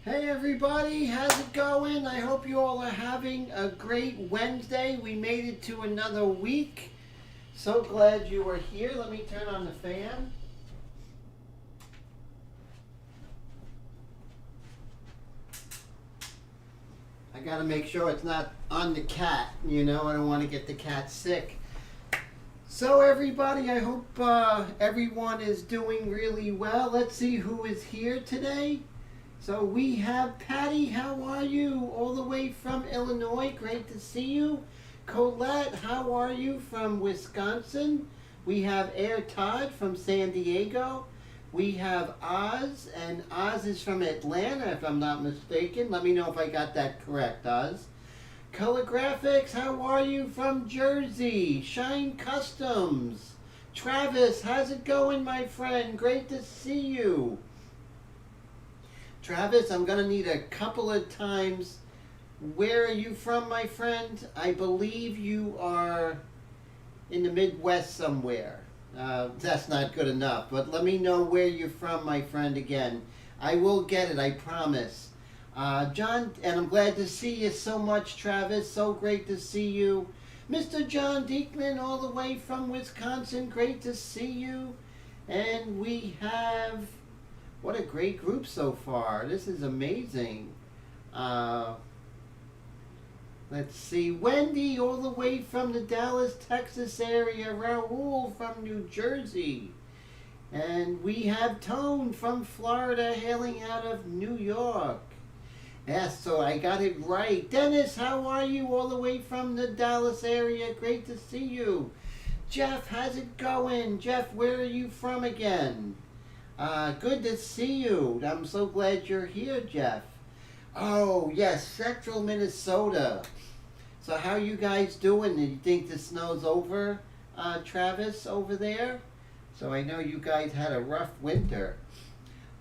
Hey everybody, how's it going? I hope you all are having a great Wednesday. We made it to another week. So glad you are here. Let me turn on the fan. I gotta make sure it's not on the cat, I don't want to get the cat sick. So everybody, I hope everyone is doing really well. Let's see who is here today. So we have Patty, how are you? All the way from Illinois, great to see you. Colette, how are you? From Wisconsin. We have Air Todd from San Diego. We have Oz, and Oz is from Atlanta, if I'm not mistaken. Let me know if I got that correct, Oz. Color Graphics, how are you? From Jersey. Shine Customs. Travis, how's it going, my friend? Great to see you. Travis, I'm going to need a couple of times. Where are you from, my friend? I believe you are in the Midwest somewhere. That's not good enough, but let me know where you're from, my friend, again. I will get it, I promise. John, and I'm glad to see you so much, Travis. So great to see you. Mr. John Diekman, all the way from Wisconsin. Great to see you. And we have... What a great group so far. This is amazing. Let's see. Wendy, all the way from the Dallas, Texas area. Raul from New Jersey. And we have Tone from Florida hailing out of New York. Yes, so I got it right. Dennis, how are you? All the way from the Dallas area. Great to see you. Jeff, how's it going? Jeff, where are you from again? Good to see you. I'm so glad you're here, Jeff. Oh, yes, Central Minnesota. So how you guys doing? Do you think the snow's over, Travis, over there? So I know you guys had a rough winter.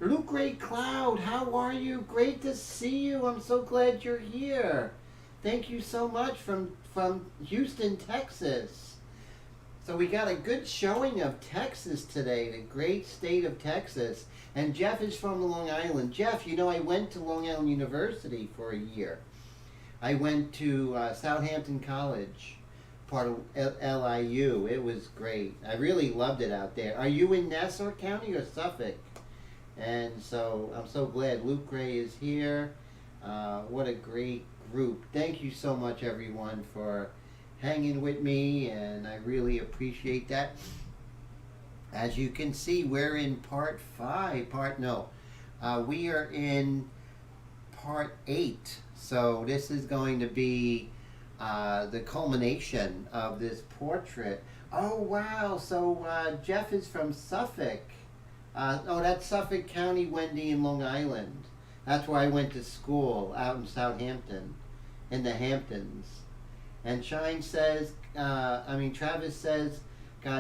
Luke Ray Cloud, how are you? Great to see you. I'm so glad you're here. Thank you so much from Houston, Texas. So we got a good showing of Texas today, the great state of Texas. And Jeff is from Long Island. Jeff, I went to Long Island University for a year. I went to Southampton College, part of LIU. It was great. I really loved it out there. Are you in Nassau County or Suffolk? And so I'm so glad Luke Gray is here. What a great group. Thank you so much, everyone, for hanging with me, and I really appreciate that. As you can see, we're in part 5. We are in part 8. So this is going to be the culmination of this portrait. Oh wow, so Jeff is from Suffolk. That's Suffolk County, Wendy, in Long Island. That's where I went to school, out in Southampton, in the Hamptons. And Travis says, got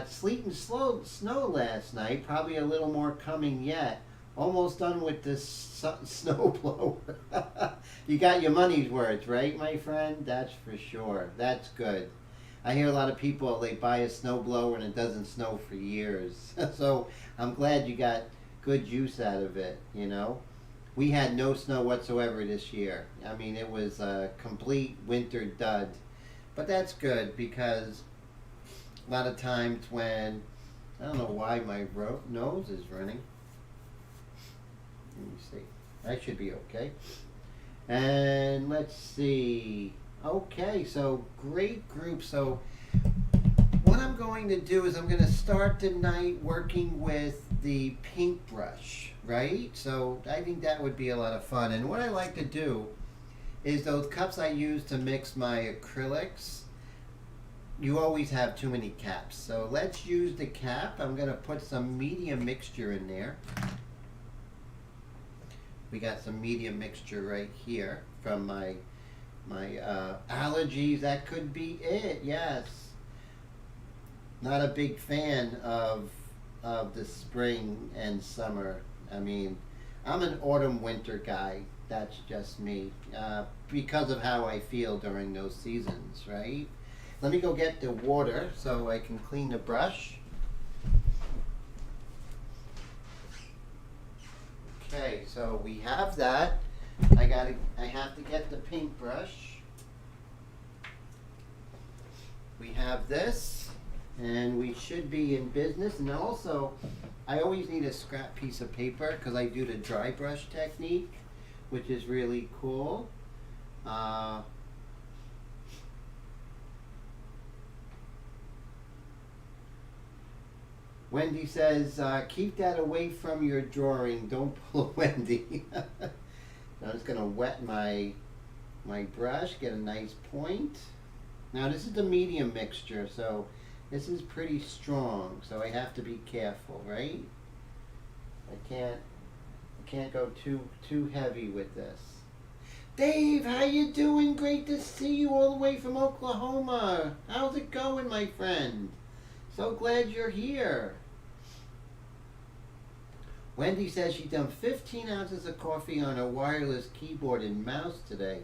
sleet and snow last night, probably a little more coming yet. Almost done with this snowblower. You got your money's worth, right, my friend? That's for sure. That's good. I hear a lot of people, they buy a snowblower and it doesn't snow for years. So I'm glad you got good use out of it, We had no snow whatsoever this year. It was a complete winter dud. But that's good, because a lot of times when, I don't know why my nose is running. Let me see. That should be okay. And let's see. Okay, so great group. So what I'm going to do is I'm going to start tonight working with the paintbrush, right? So I think that would be a lot of fun. And what I like to do is those cups I use to mix my acrylics, you always have too many caps. So let's use the cap. I'm going to put some medium mixture in there. We got some medium mixture right here from my allergies. That could be it, yes. Not a big fan of the spring and summer. I'm an autumn-winter guy. That's just me, because of how I feel during those seasons, right? Let me go get the water so I can clean the brush. Okay, so we have that. I have to get the paintbrush. We have this, and we should be in business. And also, I always need a scrap piece of paper because I do the dry brush technique, which is really cool. Wendy says, keep that away from your drawing. Don't pull Wendy. I'm just going to wet my brush, get a nice point. Now this is the medium mixture, so this is pretty strong, so I have to be careful, right? I can't go too heavy with this. Dave, how you doing? Great to see you all the way from Oklahoma. How's it going, my friend? So glad you're here. Wendy says she dumped 15 ounces of coffee on a wireless keyboard and mouse today.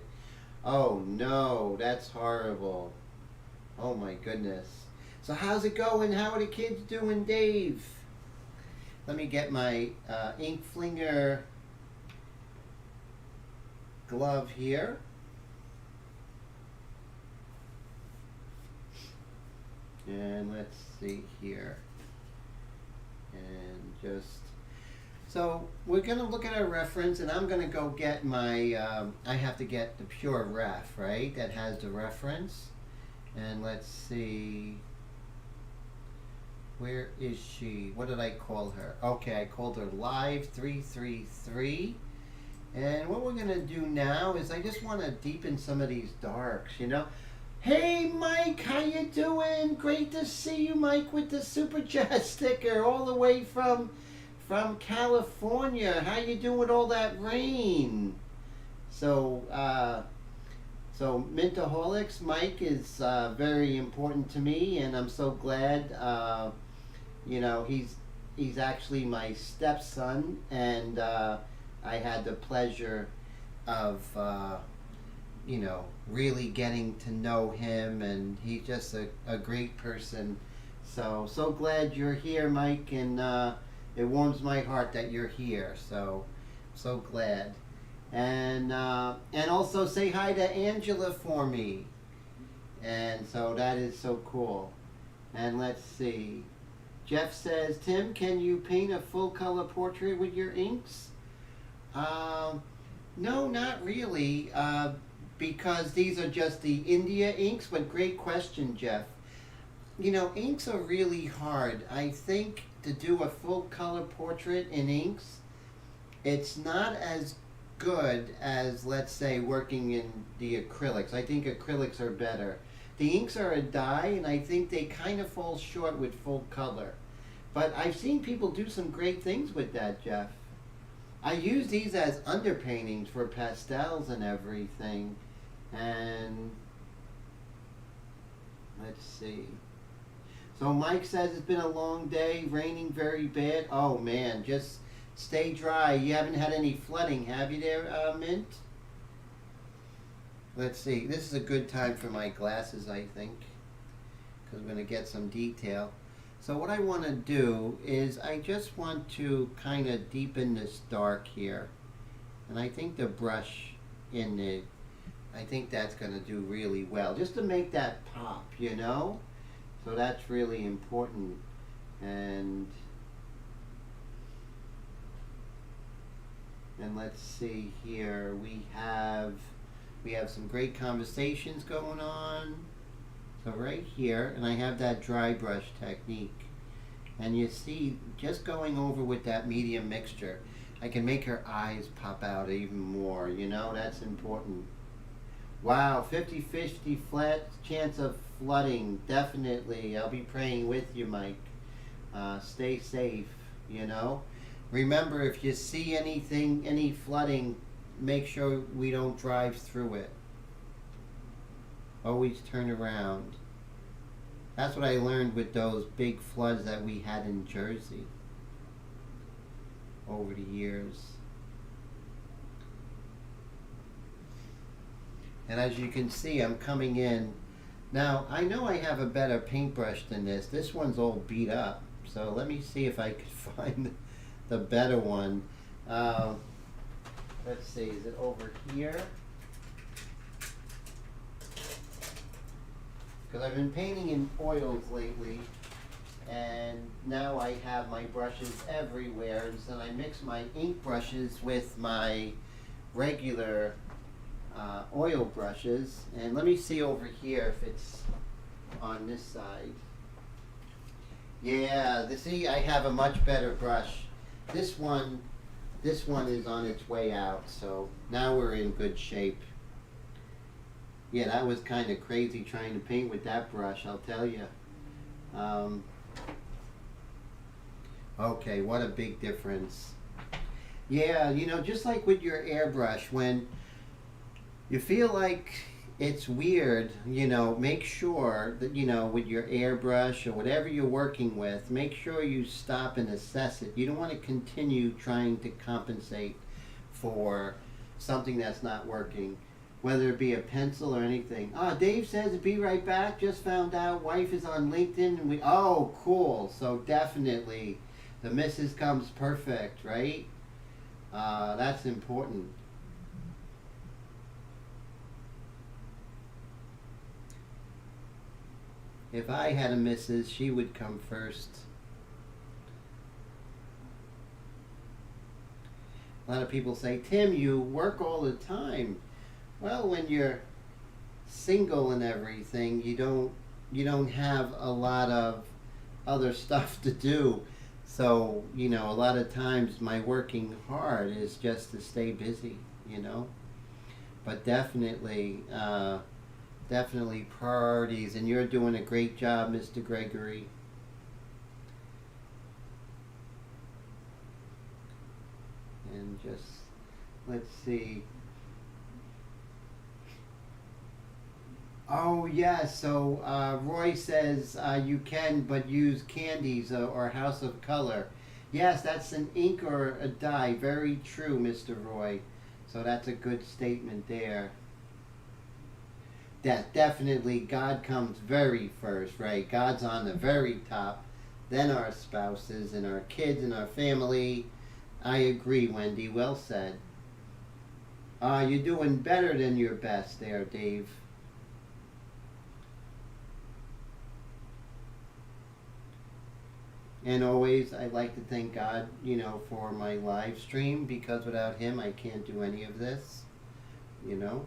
Oh no, that's horrible. Oh my goodness. So how's it going? How are the kids doing, Dave? Let me get my ink flinger glove here. And let's see here. And just... So we're going to look at our reference, and I'm going to go get my, I have to get the pure ref, right? That has the reference. And let's see, where is she? What did I call her? Okay, I called her Live 333. And what we're going to do now is I just want to deepen some of these darks, you know? Hey Mike, how you doing? Great to see you, Mike, with the Super Chat sticker all the way from California. How you doing with all that rain? So Mintaholics, Mike is very important to me, and I'm so glad. You know, he's actually my stepson, and I had the pleasure of you know, really getting to know him, and he's just a great person. So glad you're here, Mike, and it warms my heart that you're here. So glad. And also say hi to Angela for me. And so that is so cool. And let's see. Jeff says, Tim, can you paint a full color portrait with your inks? No, not really. Because these are just the India inks, but great question, Jeff. You know, inks are really hard. I think to do a full color portrait in inks, it's not as good as, let's say, working in the acrylics. I think acrylics are better. The inks are a dye, and I think they kind of fall short with full color. But I've seen people do some great things with that, Jeff. I use these as underpaintings for pastels and everything. And let's see. So Mike says it's been a long day, raining very bad. Oh man, just stay dry. You haven't had any flooding, have you there, Mint? Let's see. This is a good time for my glasses, I think, because we're going to get some detail. So what I want to do is I just want to kind of deepen this dark here. And I think the brush in it, I think that's going to do really well. Just to make that pop, you know? So that's really important. And let's see here. We have some great conversations going on. So right here, and I have that dry brush technique. And you see, just going over with that medium mixture, I can make her eyes pop out even more, you know, that's important. Wow, 50-50 flat chance of flooding, definitely. I'll be praying with you, Mike. Stay safe, you know. Remember, if you see anything, any flooding, make sure we don't drive through it. Always turn around. That's what I learned with those big floods that we had in Jersey over the years. And as you can see, I'm coming in. Now, I know I have a better paintbrush than this. This one's all beat up. So let me see if I could find the better one. let's see, is it over here? Because I've been painting in oils lately, and now I have my brushes everywhere, and so I mix my ink brushes with my regular oil brushes. And let me see over here if it's on this side. Yeah, see, I have a much better brush. This one is on its way out, so now we're in good shape. Yeah, that was kind of crazy trying to paint with that brush, I'll tell you. Okay, what a big difference. Yeah, you know, just like with your airbrush, when you feel like it's weird, you know, make sure that, you know, with your airbrush or whatever you're working with, make sure you stop and assess it. You don't want to continue trying to compensate for something that's not working, whether it be a pencil or anything. Oh, Dave says, be right back. Just found out wife is on LinkedIn. And oh, cool. So definitely the missus comes perfect, right? That's important. If I had a missus, she would come first. A lot of people say, Tim, you work all the time. Well, when you're single and everything, you don't have a lot of other stuff to do. So, you know, a lot of times my working hard is just to stay busy, you know. But definitely priorities, and you're doing a great job, Mr. Gregory. And just, let's see. Oh, yeah, so Roy says you can, but use candies or House of Color. Yes, that's an ink or a dye. Very true, Mr. Roy. So that's a good statement there. That definitely God comes very first, right? God's on the very top, then our spouses and our kids and our family. I agree, Wendy. Well said. You're doing better than your best there, Dave. And always, I like to thank God, you know, for my live stream, because without Him, I can't do any of this, you know.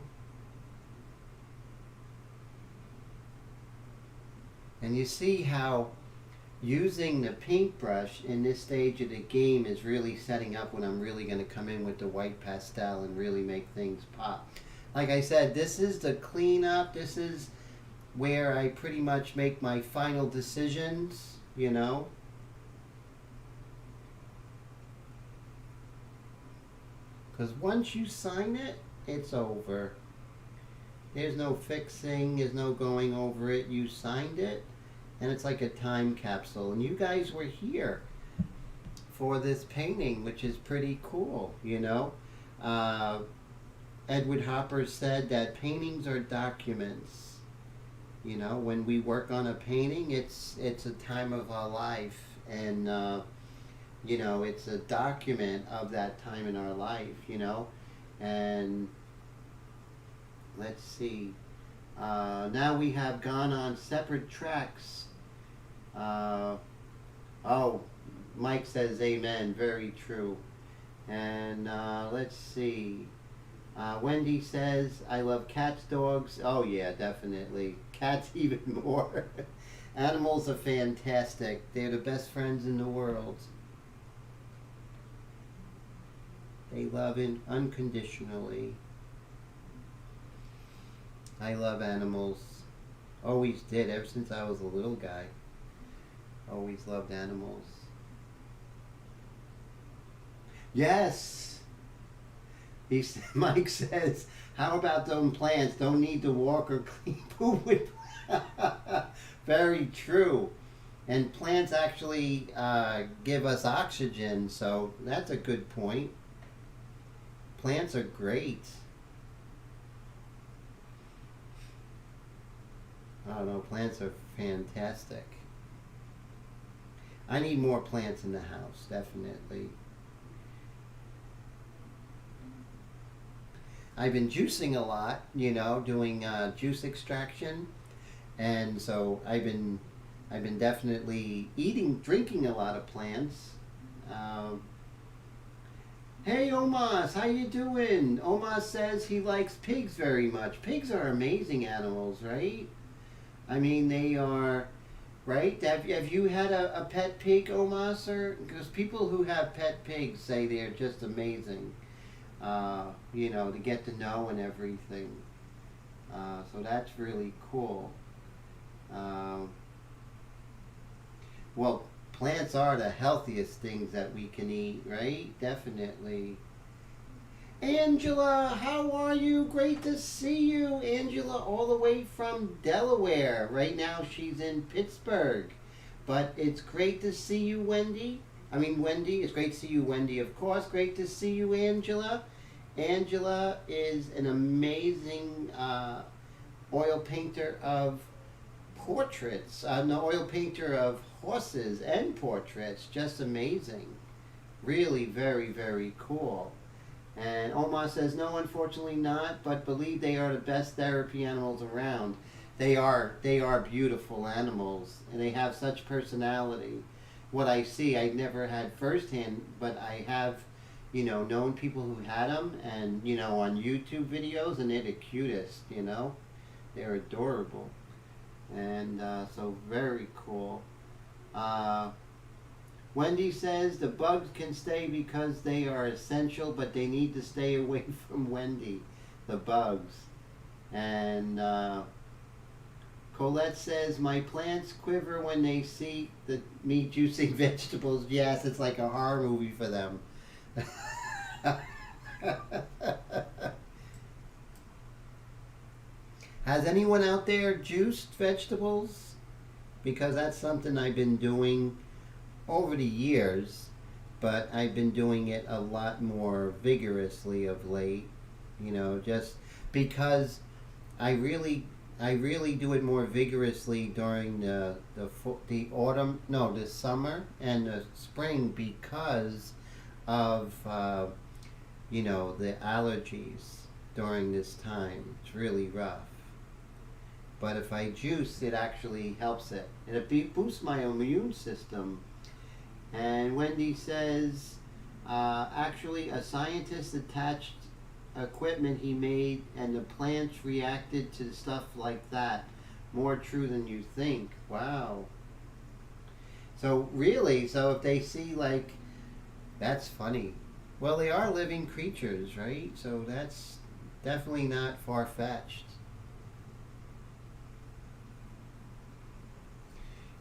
And you see how using the paintbrush in this stage of the game is really setting up when I'm really going to come in with the white pastel and really make things pop. Like I said, this is the cleanup. This is where I pretty much make my final decisions, you know. Because once you sign it, it's over. There's no fixing, there's no going over it. You signed it, and it's like a time capsule. And you guys were here for this painting, which is pretty cool, you know. Edward Hopper said that paintings are documents. You know, when we work on a painting, it's a time of our life, and you know, it's a document of that time in our life, you know. And let's see. Now we have gone on separate tracks. Oh, Mike says amen. Very true. And let's see. Wendy says, I love cats, dogs. Oh, yeah, definitely. Cats even more. Animals are fantastic. They're the best friends in the world. They love it unconditionally. I love animals. Always did, ever since I was a little guy. Always loved animals. Yes! Mike says, how about them plants? Don't need to walk or clean poop with. Very true. And plants actually give us oxygen, so that's a good point. Plants are great. I don't know, plants are fantastic. I need more plants in the house, definitely. I've been juicing a lot, you know, doing juice extraction, and so I've been definitely drinking a lot of plants. Um, hey, Omas, how you doing? Omas says he likes pigs very much. Pigs are amazing animals, right? I mean, they are, right? Have you had a pet pig, Omas? Or because people who have pet pigs say they're just amazing. You know, to get to know and everything. So that's really cool. Um, well, plants are the healthiest things that we can eat, right? Definitely. Angela, how are you? Great to see you. Angela, all the way from Delaware. Right now she's in Pittsburgh. But it's great to see you, Wendy. I mean, Wendy. It's great to see you, Wendy, of course. Great to see you, Angela. Angela is an amazing oil painter of portraits. An oil painter of horses and portraits. Just amazing. Really very, very cool. And Omar says, no, unfortunately not, but believe they are the best therapy animals around. They are beautiful animals, and they have such personality. What I see, I've never had firsthand, but I have, you know, known people who had them, and, you know, on YouTube videos, and they're the cutest, you know. They're adorable. And so very cool. Wendy says the bugs can stay because they are essential, but they need to stay away from Wendy, the bugs. And Colette says, my plants quiver when they see me juicing vegetables. Yes, it's like a horror movie for them. Has anyone out there juiced vegetables? Because that's something I've been doing over the years, but I've been doing it a lot more vigorously of late. You know, just because I really do it more vigorously during the autumn, no, the summer and the spring because of you know, the allergies during this time. It's really rough. But if I juice, it actually helps it. And it boosts my immune system. And Wendy says, actually, a scientist attached equipment he made, and the plants reacted to stuff like that. More true than you think. Wow. So really, so if they see like, that's funny. Well, they are living creatures, right? So that's definitely not far-fetched.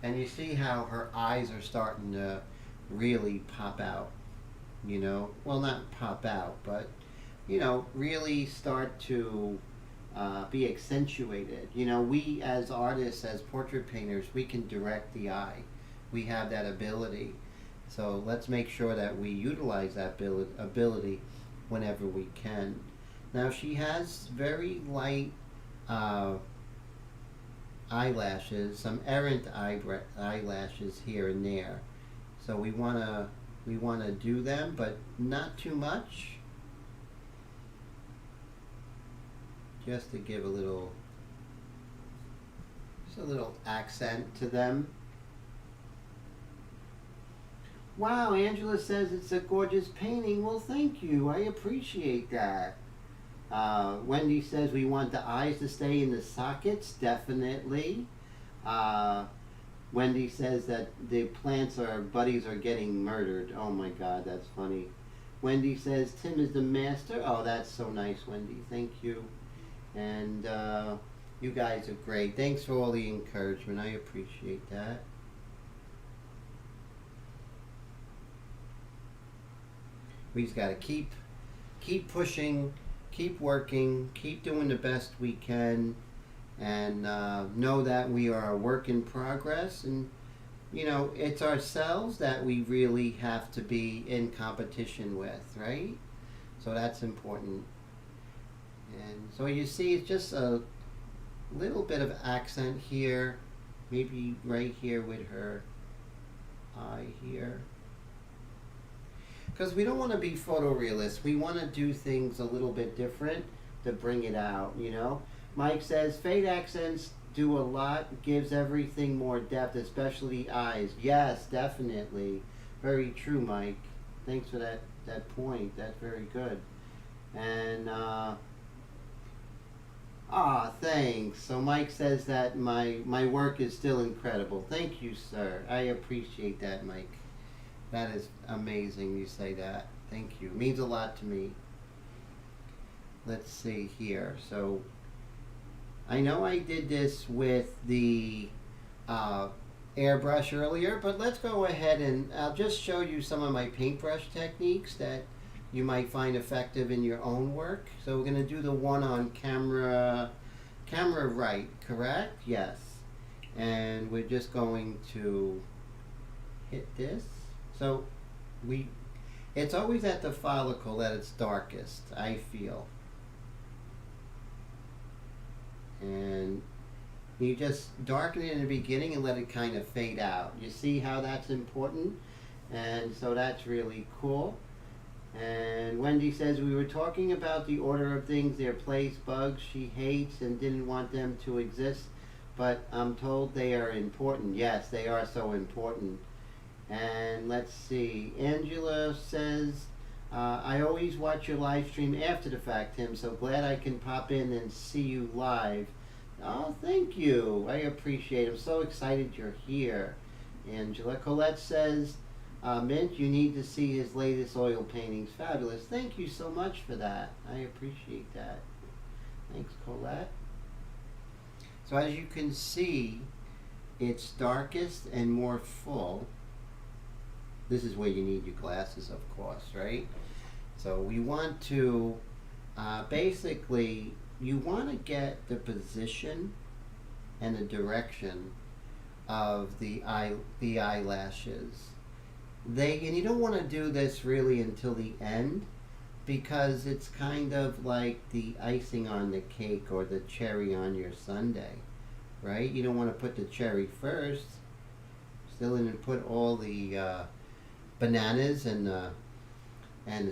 And you see how her eyes are starting to really pop out, you know? Well, not pop out, but, you know, really start to be accentuated. You know, we as artists, as portrait painters, we can direct the eye. We have that ability. So let's make sure that we utilize that ability whenever we can. Now, she has very light eyelashes, some errant eyelashes here and there. So we wanna do them, but not too much. Just to give just a little accent to them. Wow, Angela says it's a gorgeous painting. Well, thank you. I appreciate that. Wendy says we want the eyes to stay in the sockets. Definitely. Wendy says that the buddies are getting murdered. Oh my God, that's funny. Wendy says Tim is the master. Oh, that's so nice, Wendy. Thank you. And you guys are great. Thanks for all the encouragement. I appreciate that. We just got to keep pushing, keep working, keep doing the best we can, and know that we are a work in progress. And you know, it's ourselves that we really have to be in competition with, right? So that's important. And so you see, it's just a little bit of accent here, maybe right here with her eye here. Because we don't want to be photorealists. We want to do things a little bit different. to bring it out, you know. Mike says fade accents do a lot, gives everything more depth, especially the eyes. Yes, definitely. Very true, Mike. Thanks for that point. That's very good. And thanks. So Mike says that my work is still incredible. Thank you, sir. I appreciate that, Mike. That is amazing you say that. Thank you. It means a lot to me. Let's see here. So I know I did this with the airbrush earlier, but let's go ahead and I'll just show you some of my paintbrush techniques that you might find effective in your own work. So we're going to do the one on camera right, correct? Yes. And we're just going to hit this. So it's always at the follicle at its darkest, I feel. And you just darken it in the beginning and let it kind of fade out. You see how that's important? And so that's really cool. And Wendy says, we were talking about the order of things, their place, bugs she hates and didn't want them to exist, but I'm told they are important. Yes, they are so important. And let's see, Angela says, I always watch your live stream after the fact, Tim, so glad I can pop in and see you live. Oh, thank you. I appreciate it. I'm so excited you're here. Angela. Colette says, Mint, you need to see his latest oil paintings. Fabulous. Thank you so much for that. I appreciate that. Thanks, Colette. So as you can see, it's darkest and more full. This is where you need your glasses, of course, right? So we want to, basically, you want to get the position and the direction of the eyelashes. And you don't want to do this really until the end, because it's kind of like the icing on the cake or the cherry on your sundae, right? You don't want to put the cherry first. Still in and put all the bananas and the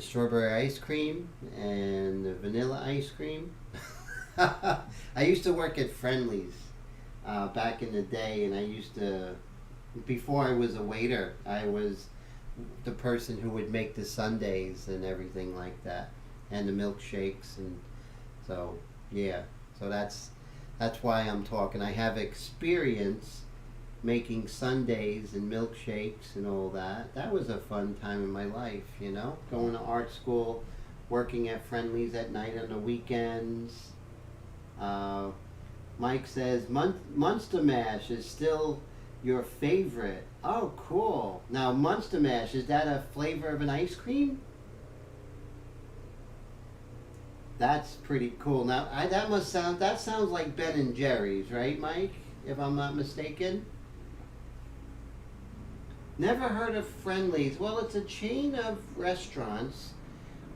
strawberry ice cream and the vanilla ice cream. I used to work at Friendly's back in the day, and I used to, before I was a waiter, I was the person who would make the sundaes and everything like that, and the milkshakes, and so yeah. So that's why I'm talking. I have experience making sundaes and milkshakes and all that. That was a fun time in my life, you know, going to art school, working at Friendly's at night on the weekends. Mike says Munster Mash is still your favorite. Oh, cool. Now, Munster Mash, is that a flavor of an ice cream? That's pretty cool. Now, that sounds like Ben and Jerry's, right, Mike? If I'm not mistaken. Never heard of Friendly's. Well, it's a chain of restaurants.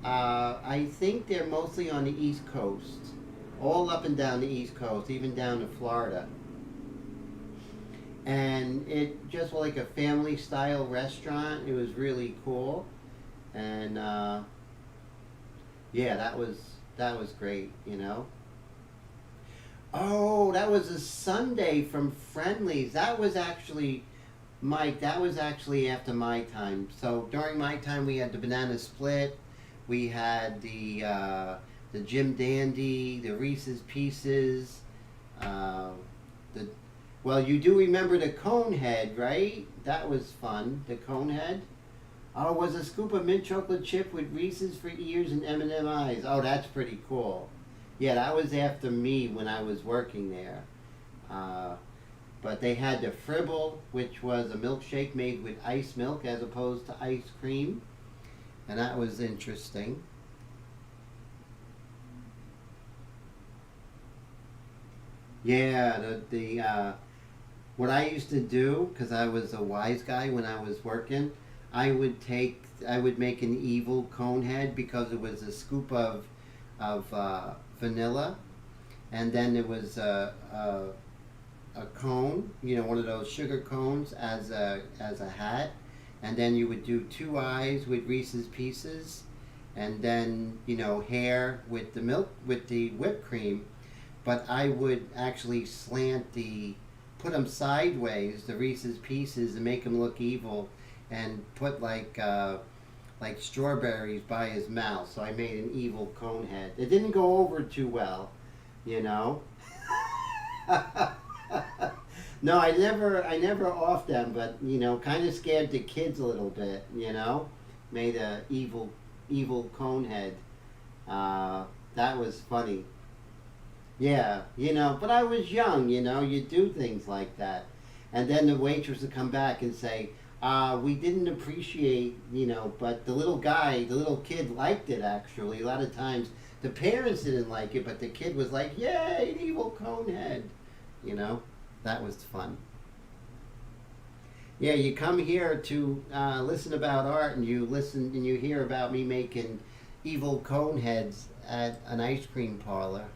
I think they're mostly on the East Coast. All up and down the East Coast, even down to Florida. And it just was like a family style restaurant. It was really cool. And yeah, that was great, you know. Oh, that was a sundae from Friendly's. That was actually, Mike, that was actually after my time. So during my time we had the banana split, we had the Jim Dandy, the Reese's Pieces, well, you do remember the cone head, right? That was fun, the cone head. Oh, was a scoop of mint chocolate chip with Reese's for ears and M&M eyes. Oh, that's pretty cool. Yeah, that was after me when I was working there. But they had the Fribble, which was a milkshake made with ice milk as opposed to ice cream. And that was interesting. Yeah, what I used to do, because I was a wise guy when I was working, I would make an evil cone head, because it was a scoop of vanilla, and then there was a cone, you know, one of those sugar cones as a hat, and then you would do two eyes with Reese's Pieces, and then hair with the milk with the whipped cream. But I would actually put them sideways, the Reese's Pieces, and make him look evil, and put like strawberries by his mouth. So I made an evil cone head. It didn't go over too well, you know. No, I never off them, but kind of scared the kids a little bit. Made a evil cone head. That was funny. Yeah, but I was young. You do things like that, and then the waitress would come back and say, "We didn't appreciate, but the little kid liked it. Actually, a lot of times the parents didn't like it, but the kid was like, 'Yay, an evil cone head,' you know." That was fun. Yeah, you come here to listen about art, and you listen and you hear about me making evil cone heads at an ice cream parlor.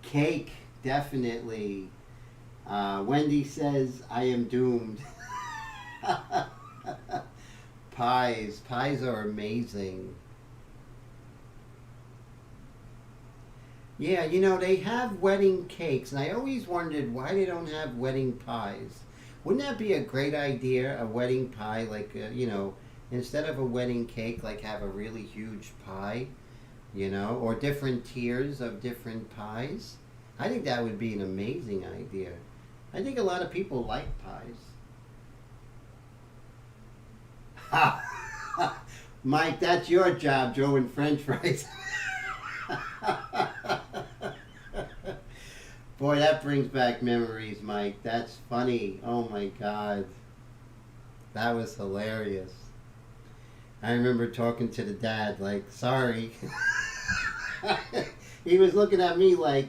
Cake, definitely. Wendy says I am doomed. Pies are amazing. Yeah, they have wedding cakes, and I always wondered why they don't have wedding pies. Wouldn't that be a great idea, a wedding pie, like, instead of a wedding cake, like have a really huge pie, or different tiers of different pies? I think that would be an amazing idea. I think a lot of people like pies. Mike, that's your job, Joe, and French fries. Boy, that brings back memories, Mike. That's funny. Oh my God. That was hilarious. I remember talking to the dad, like, sorry. He was looking at me like,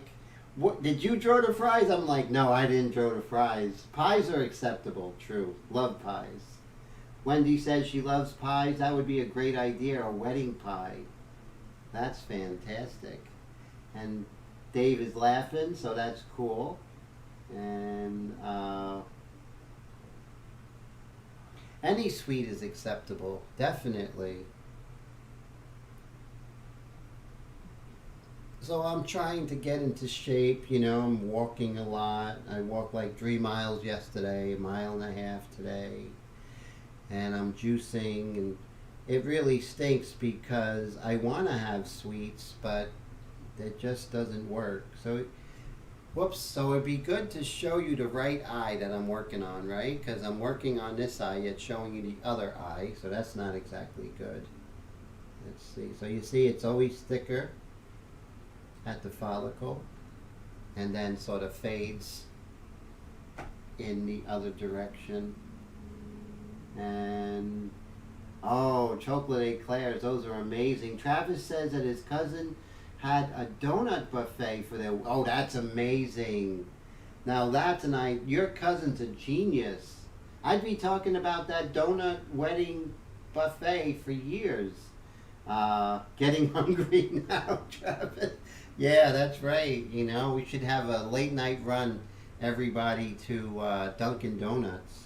"What? Did you draw the fries?" I'm like, "No, I didn't draw the fries." Pies are acceptable, true. Love pies. Wendy says she loves pies. That would be a great idea, a wedding pie. That's fantastic. And Dave is laughing, so that's cool. And any sweet is acceptable, definitely. So I'm trying to get into shape, I'm walking a lot. I walked like 3 miles yesterday, a mile and a half today. And I'm juicing, and it really stinks because I want to have sweets, but it just doesn't work. So it'd be good to show you the right eye that I'm working on, right? Because I'm working on this eye, yet showing you the other eye, so that's not exactly good. Let's see. So you see it's always thicker at the follicle, and then sort of fades in the other direction. And oh, chocolate eclairs, those are amazing. Travis says that his cousin had a donut buffet for their. Oh, that's amazing. Now your cousin's a genius. I'd be talking about that donut wedding buffet for years. Getting hungry now, Travis. Yeah, that's right. We should have a late night run, everybody, to Dunkin' Donuts.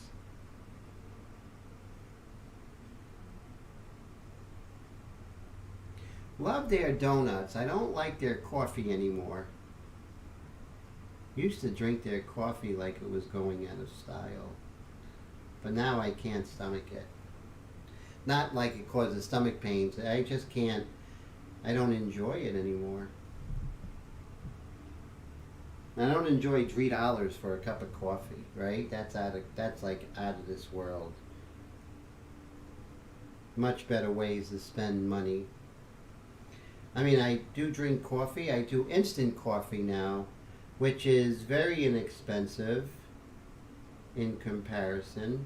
Love their donuts. I don't like their coffee anymore. Used to drink their coffee like it was going out of style. But now I can't stomach it. Not like it causes stomach pains. I just can't. I don't enjoy it anymore. I don't enjoy $3 for a cup of coffee, right? That's like out of this world. Much better ways to spend money. I mean, I do drink coffee. I do instant coffee now, which is very inexpensive in comparison.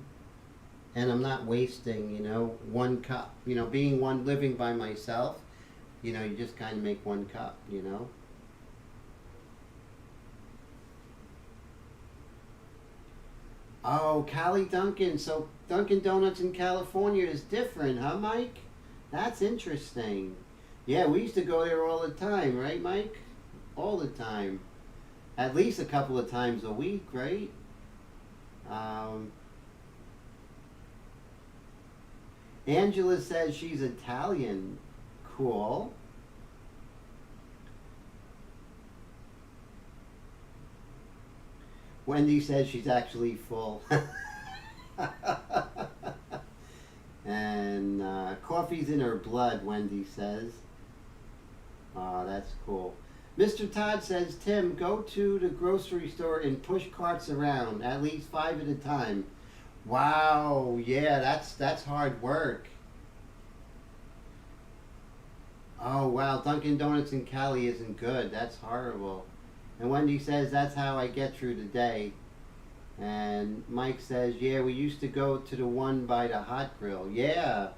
And I'm not wasting, 1 cup. Living by myself, you just kind of make 1 cup. Oh, Cali Dunkin'. So Dunkin' Donuts in California is different, huh, Mike? That's interesting. Yeah, we used to go there all the time, right, Mike? All the time. At least a couple of times a week, right? Um, Angela says she's Italian. Cool. Wendy says she's actually full. And coffee's in her blood, Wendy says. Oh, that's cool. Mr. Todd says, Tim, go to the grocery store and push carts around, at least 5 at a time. Wow, yeah, that's hard work. Oh, wow, Dunkin' Donuts in Cali isn't good. That's horrible. And Wendy says, that's how I get through the day. And Mike says, yeah, we used to go to the one by the Hot Grill. Yeah,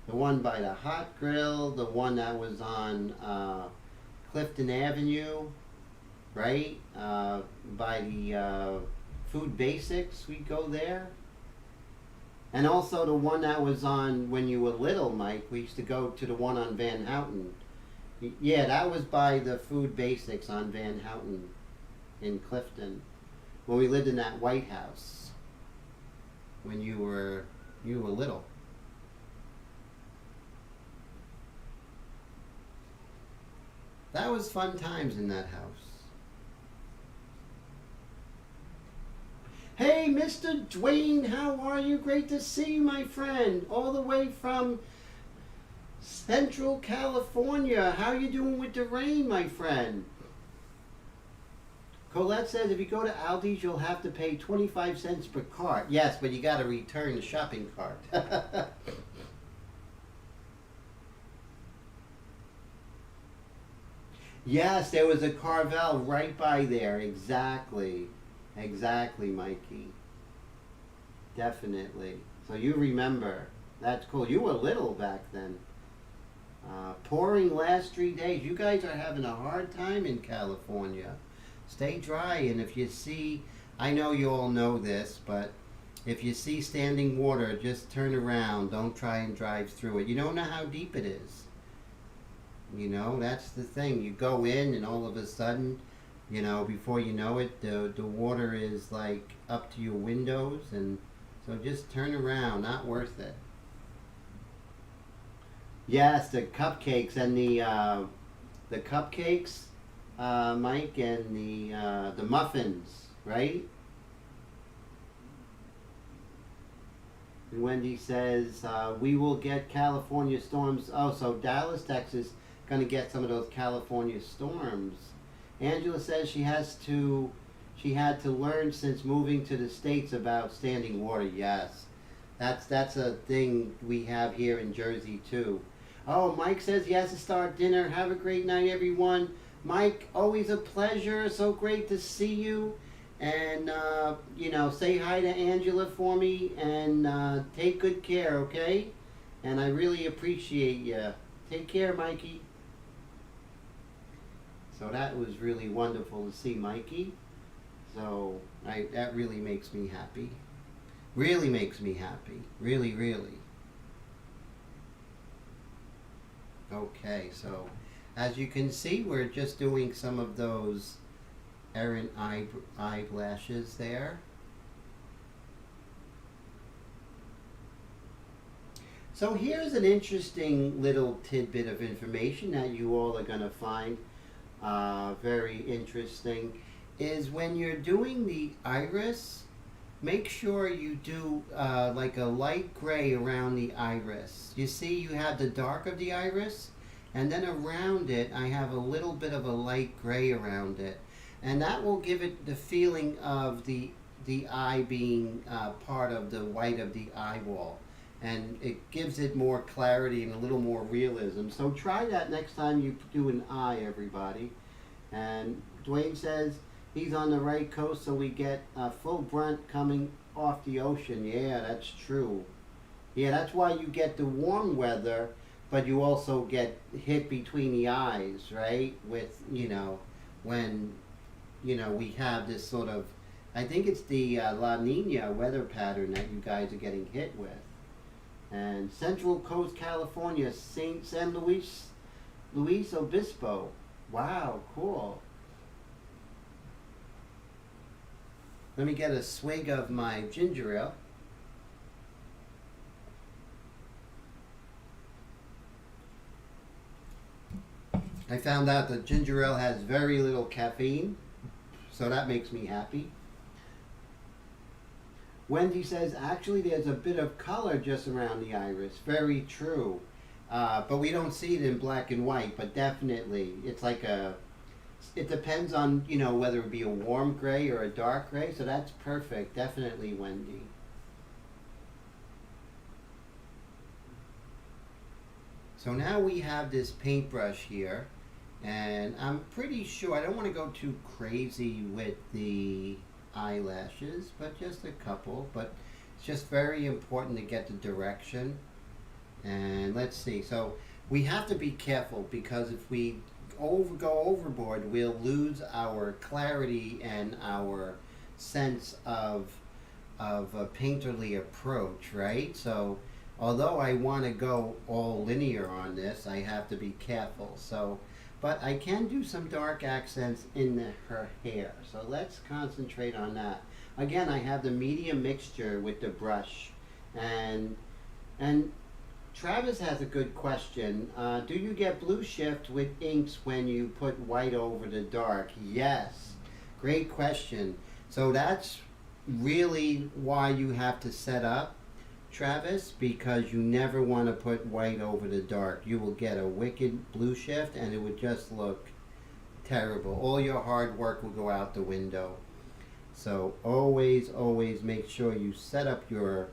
the one by the Hot Grill, the one that was on Clifton Avenue, right? By the Food Basics, we go there. And also the one that was on when you were little, Mike. We used to go to the one on Van Houten. Yeah, that was by the Food Basics on Van Houten in Clifton. When we lived in that White House. When you were little. That was fun times in that house. Hey, Mr. Dwayne, how are you? Great to see you, my friend. All the way from Central California. How you doing with the rain, my friend? Colette says if you go to Aldi's, you'll have to pay 25 cents per cart. Yes, but you got to return the shopping cart. Yes, there was a Carvel right by there. Exactly. Exactly, Mikey. Definitely. So you remember. That's cool. You were little back then. Pouring last 3 days. You guys are having a hard time in California. Stay dry, and if you see, I know you all know this, but if you see standing water, just turn around. Don't try and drive through it. You don't know how deep it is. You know, that's the thing. You go in, and all of a sudden, you know, before you know it, the water is like up to your windows, and so just turn around. Not worth it. Yes, the cupcakes and the cupcakes, Mike, and the muffins, right? And Wendy says we will get California storms. Oh, so Dallas, Texas, going to get some of those California storms. Angela says she had to learn since moving to the States about standing water. Yes, that's a thing we have here in Jersey too. Oh, Mike says he has to start dinner. Have a great night, everyone. Mike, always a pleasure. So great to see you. And, you know, say hi to Angela for me and take good care, okay? And I really appreciate you. Take care, Mikey. So that was really wonderful to see Mikey. So that really makes me happy. Really makes me happy. Really, really. Okay, so as you can see, we're just doing some of those errant eyelashes there. So here's an interesting little tidbit of information that you all are going to find very interesting, is when you're doing the iris, make sure you do like a light gray around the iris. You see you have the dark of the iris, and then around it I have a little bit of a light gray around it. And that will give it the feeling of the eye being part of the white of the eyeball. And it gives it more clarity and a little more realism. So try that next time you do an eye, everybody. And Dwayne says he's on the right coast, so we get a full brunt coming off the ocean. Yeah, that's true. Yeah, that's why you get the warm weather, but you also get hit between the eyes, right? With, you know, when, you know, we have this sort of, I think it's the La Nina weather pattern that you guys are getting hit with. And Central Coast, California, San Luis Obispo. Wow, cool. Let me get a swig of my ginger ale. I found out that ginger ale has very little caffeine, so that makes me happy. Wendy says, actually, there's a bit of color just around the iris. Very true. But we don't see it in black and white, but definitely. It's like it depends on, whether it be a warm gray or a dark gray, so that's perfect. Definitely, Wendy. So now we have this paintbrush here, and I'm pretty sure, I don't want to go too crazy with the eyelashes, but just a couple. But it's just very important to get the direction. And let's see, so we have to be careful, because if we go overboard, we'll lose our clarity and our sense of a painterly approach, right? So although I want to go all linear on this, I have to be careful. So, but I can do some dark accents in her hair. So let's concentrate on that. Again, I have the medium mixture with the brush. And Travis has a good question. Do you get blue shift with inks when you put white over the dark? Yes. Great question. So that's really why you have to set up, Travis, because you never want to put white over the dark. You will get a wicked blue shift and it would just look terrible. All your hard work will go out the window. So always make sure you set up your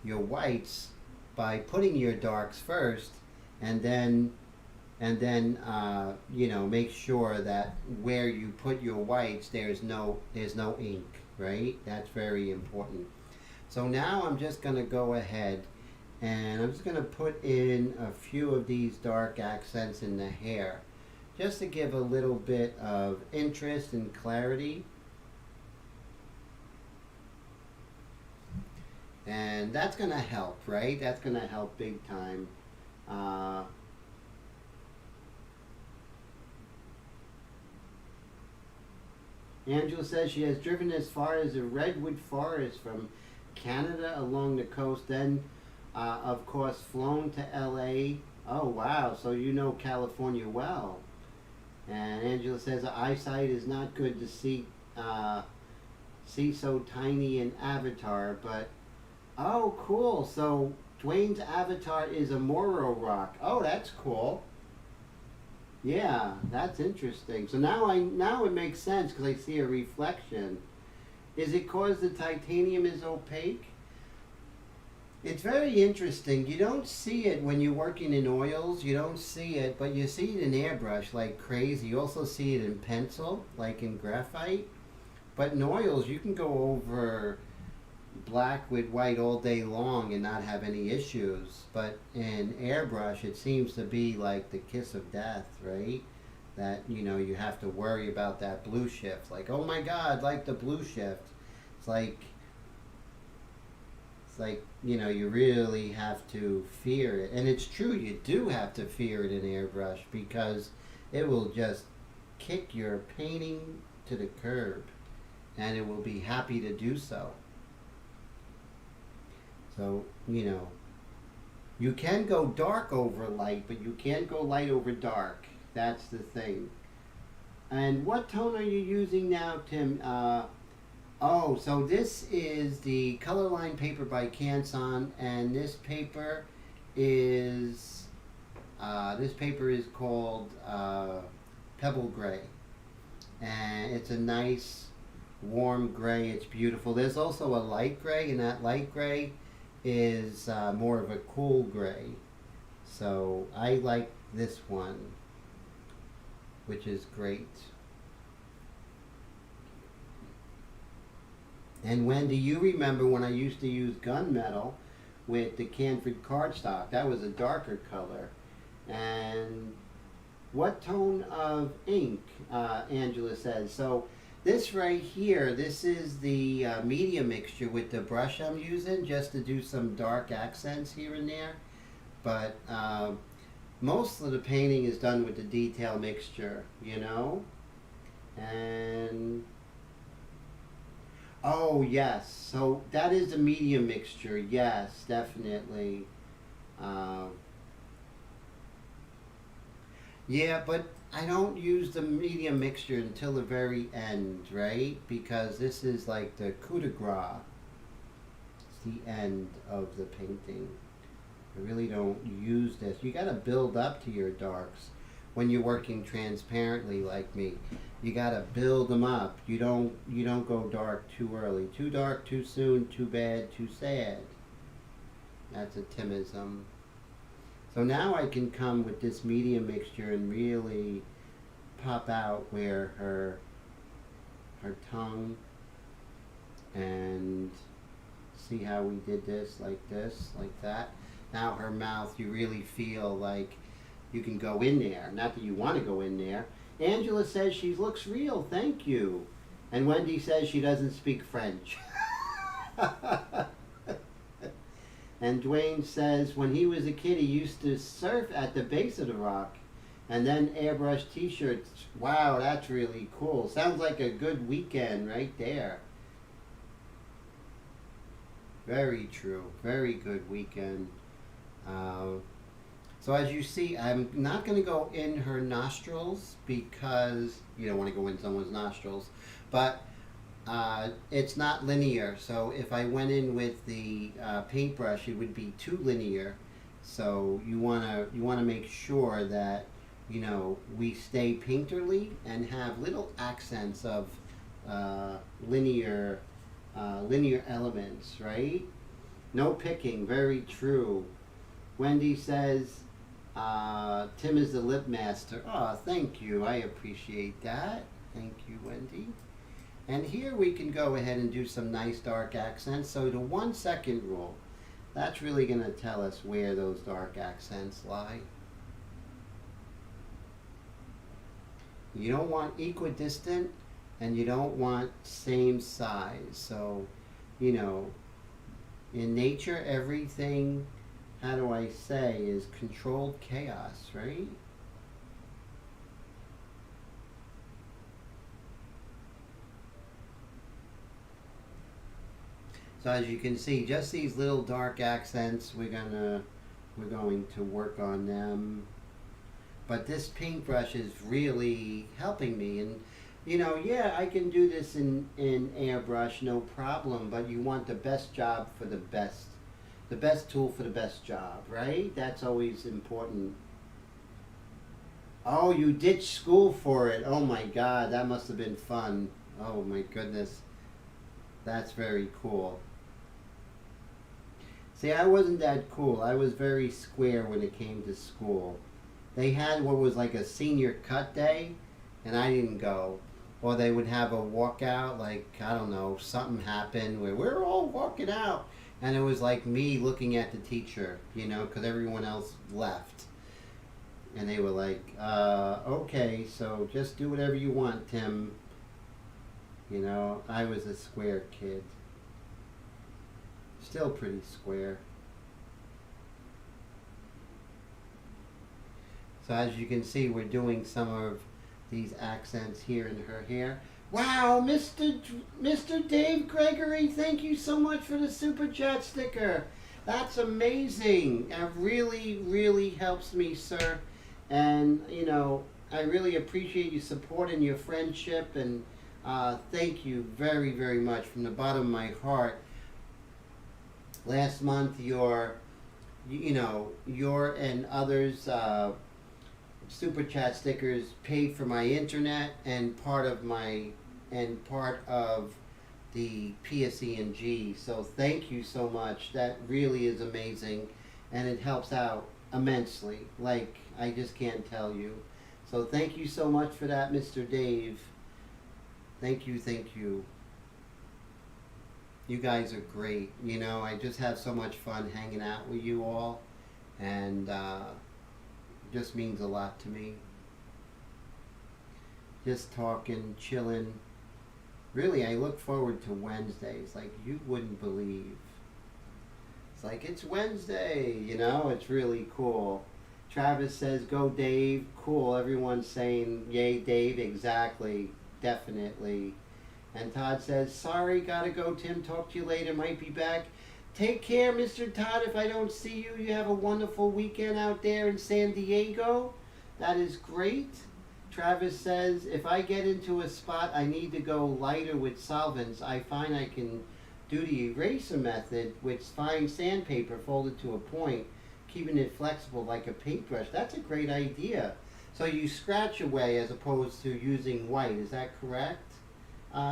whites by putting your darks first, and then make sure that where you put your whites there's no ink, right? That's very important. So now I'm just going to go ahead and I'm just going to put in a few of these dark accents in the hair, just to give a little bit of interest and clarity. And that's going to help, right? That's going to help big time. Angela says she has driven as far as the redwood forest from Canada along the coast, then of course flown to LA. Oh wow, so you know California well. And Angela says the eyesight is not good to see so tiny in Avatar, but oh cool, so Dwayne's avatar is a Moro rock. Oh, that's cool. Yeah, that's interesting. So now it makes sense because I see a reflection. Is it because the titanium is opaque? It's very interesting. You don't see it when you're working in oils. You don't see it, but you see it in airbrush like crazy. You also see it in pencil, like in graphite. But in oils, you can go over black with white all day long and not have any issues. But in airbrush, it seems to be like the kiss of death, right? That, you have to worry about that blue shift. Like, oh my God, like the blue shift. It's like, you really have to fear it. And it's true, you do have to fear it in airbrush, because it will just kick your painting to the curb, and it will be happy to do so. So, you can go dark over light, but you can't go light over dark. That's the thing. And what tone are you using now, Tim? So this is the Colorline paper by Canson, and this paper is called Pebble Gray, and it's a nice warm gray. It's beautiful. There's also a light gray, and that light gray is more of a cool gray. So I like this one, which is great. And Wendy, you remember when I used to use gunmetal with the Canford cardstock? That was a darker color. And what tone of ink? Angela says. So this right here, this is the media mixture with the brush I'm using, just to do some dark accents here and there. But most of the painting is done with the detail mixture, And oh yes, so that is the medium mixture. Yes, definitely. Yeah, but I don't use the medium mixture until the very end, right? Because this is like the coup de grace. It's the end of the painting. I really don't use this. You got to build up to your darks when you're working transparently like me. You got to build them up. You don't go dark too early. Too dark too soon, too bad, too sad. That's a Timism. So now I can come with this medium mixture and really pop out where her tongue, and see how we did this, like that. Now her mouth, you really feel like you can go in there. Not that you want to go in there. Angela says she looks real, thank you. And Wendy says she doesn't speak French. And Dwayne says when he was a kid he used to surf at the base of the rock. And then airbrush t-shirts. Wow, that's really cool. Sounds like a good weekend right there. Very true. Very good weekend. So as you see, I'm not going to go in her nostrils because you don't want to go in someone's nostrils. But it's not linear. So if I went in with the paintbrush, it would be too linear. So you wanna make sure that we stay painterly and have little accents of linear elements, right? No picking, very true. Wendy says, Tim is the lip master. Oh, thank you, I appreciate that. Thank you, Wendy. And here we can go ahead and do some nice dark accents. So the 1 second rule, that's really going to tell us where those dark accents lie. You don't want equidistant and you don't want same size. So, in nature, everything, how do I say, is controlled chaos, right? So as you can see, just these little dark accents, we're going to work on them. But this paintbrush is really helping me. And yeah, I can do this in airbrush, no problem. But you want the best job for the best tool for the best job, right? That's always important. Oh, you ditched school for it. Oh my God, that must have been fun. Oh my goodness, that's very cool. See, I wasn't that cool. I was very square when it came to school. They had what was like a senior cut day, and I didn't go. Or they would have a walkout, like, I don't know, something happened where we're all walking out. And it was like me looking at the teacher, because everyone else left. And they were like, okay, so just do whatever you want, Tim. I was a square kid. Still pretty square. So as you can see, we're doing some of these accents here in her hair. Wow, Mr. Dave Gregory, thank you so much for the Super Chat sticker. That's amazing. That really, really helps me, sir. And, I really appreciate you supporting your friendship, and thank you very, very much from the bottom of my heart. Last month, your and others' Super Chat stickers paid for my internet and part of the PSE&G. So thank you so much. That really is amazing, and it helps out immensely. Like, I just can't tell you. So thank you so much for that, Mr. Dave. Thank you, thank you. You guys are great. I just have so much fun hanging out with you all, and it just means a lot to me. Just talking, chilling. Really, I look forward to Wednesdays like you wouldn't believe. It's like, it's Wednesday, it's really cool. Travis says, go Dave. Cool, everyone's saying, yay Dave, exactly, definitely. And Todd says, sorry, gotta go, Tim, talk to you later, might be back. Take care, Mr. Todd. If I don't see you, you have a wonderful weekend out there in San Diego. That is great. Travis says, if I get into a spot I need to go lighter with solvents, I find I can do the eraser method with fine sandpaper folded to a point, keeping it flexible like a paintbrush. That's a great idea. So you scratch away as opposed to using white. Is that correct,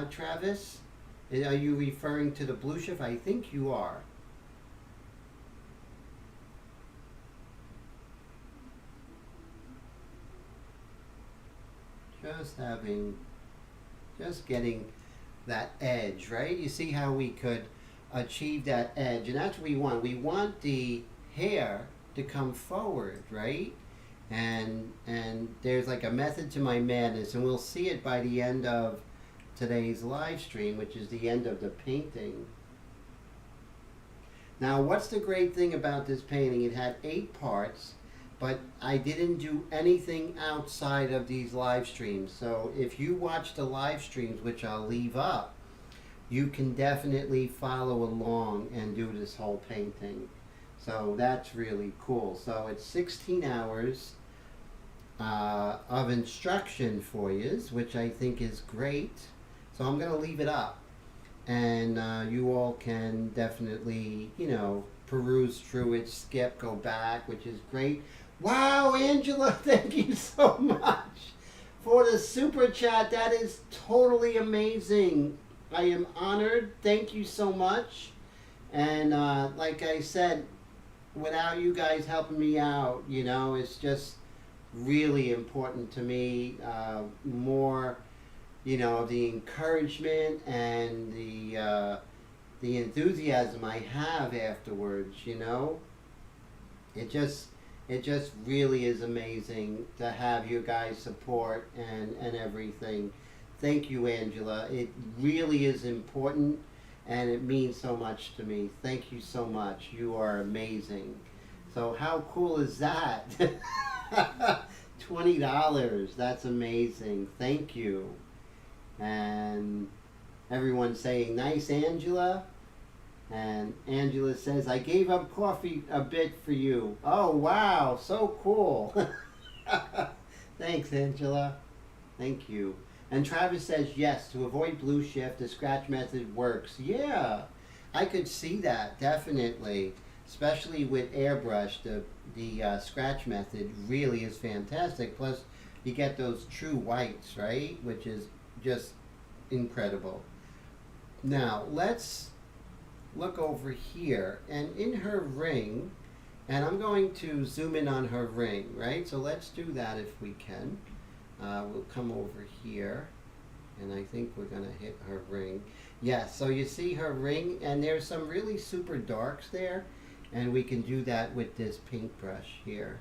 Travis? Are you referring to the blue shift? I think you are. Just getting that edge, right? You see how we could achieve that edge, and that's what we want. We want the hair to come forward, right? And there's like a method to my madness, and we'll see it by the end of today's live stream, which is the end of the painting. Now, what's the great thing about this painting? It had 8 parts, but I didn't do anything outside of these live streams. So if you watch the live streams, which I'll leave up, you can definitely follow along and do this whole painting. So that's really cool. So it's 16 hours of instruction for you, which I think is great. So I'm going to leave it up. And you all can definitely, you know, peruse through it, skip, go back, which is great. Wow, Angela, thank you so much for the super chat. That is totally amazing. I am honored. Thank you so much. And like I said, without you guys helping me out, you know, it's just really important to me. More, you know, the encouragement and the enthusiasm I have afterwards, you know. It just really is amazing to have you guys support and everything. Thank you, Angela. It really is important, and it means so much to me. Thank you so much. You are amazing. So how cool is that? $20. That's amazing. Thank you. And everyone's saying, nice, Angela. And Angela says, I gave up coffee a bit for you. Oh, wow. So cool. Thanks, Angela. Thank you. And Travis says, yes, to avoid blue shift, the scratch method works. Yeah, I could see that, definitely. Especially with Airbrush, the scratch method really is fantastic. Plus, you get those true whites, right? Which is just incredible. Now, let's look over here, and in her ring, and I'm going to zoom in on her ring, right? So let's do that if we can. We'll come over here, and I think we're going to hit her ring. Yes, so you see her ring, and there's some really super darks there, and we can do that with this paintbrush here.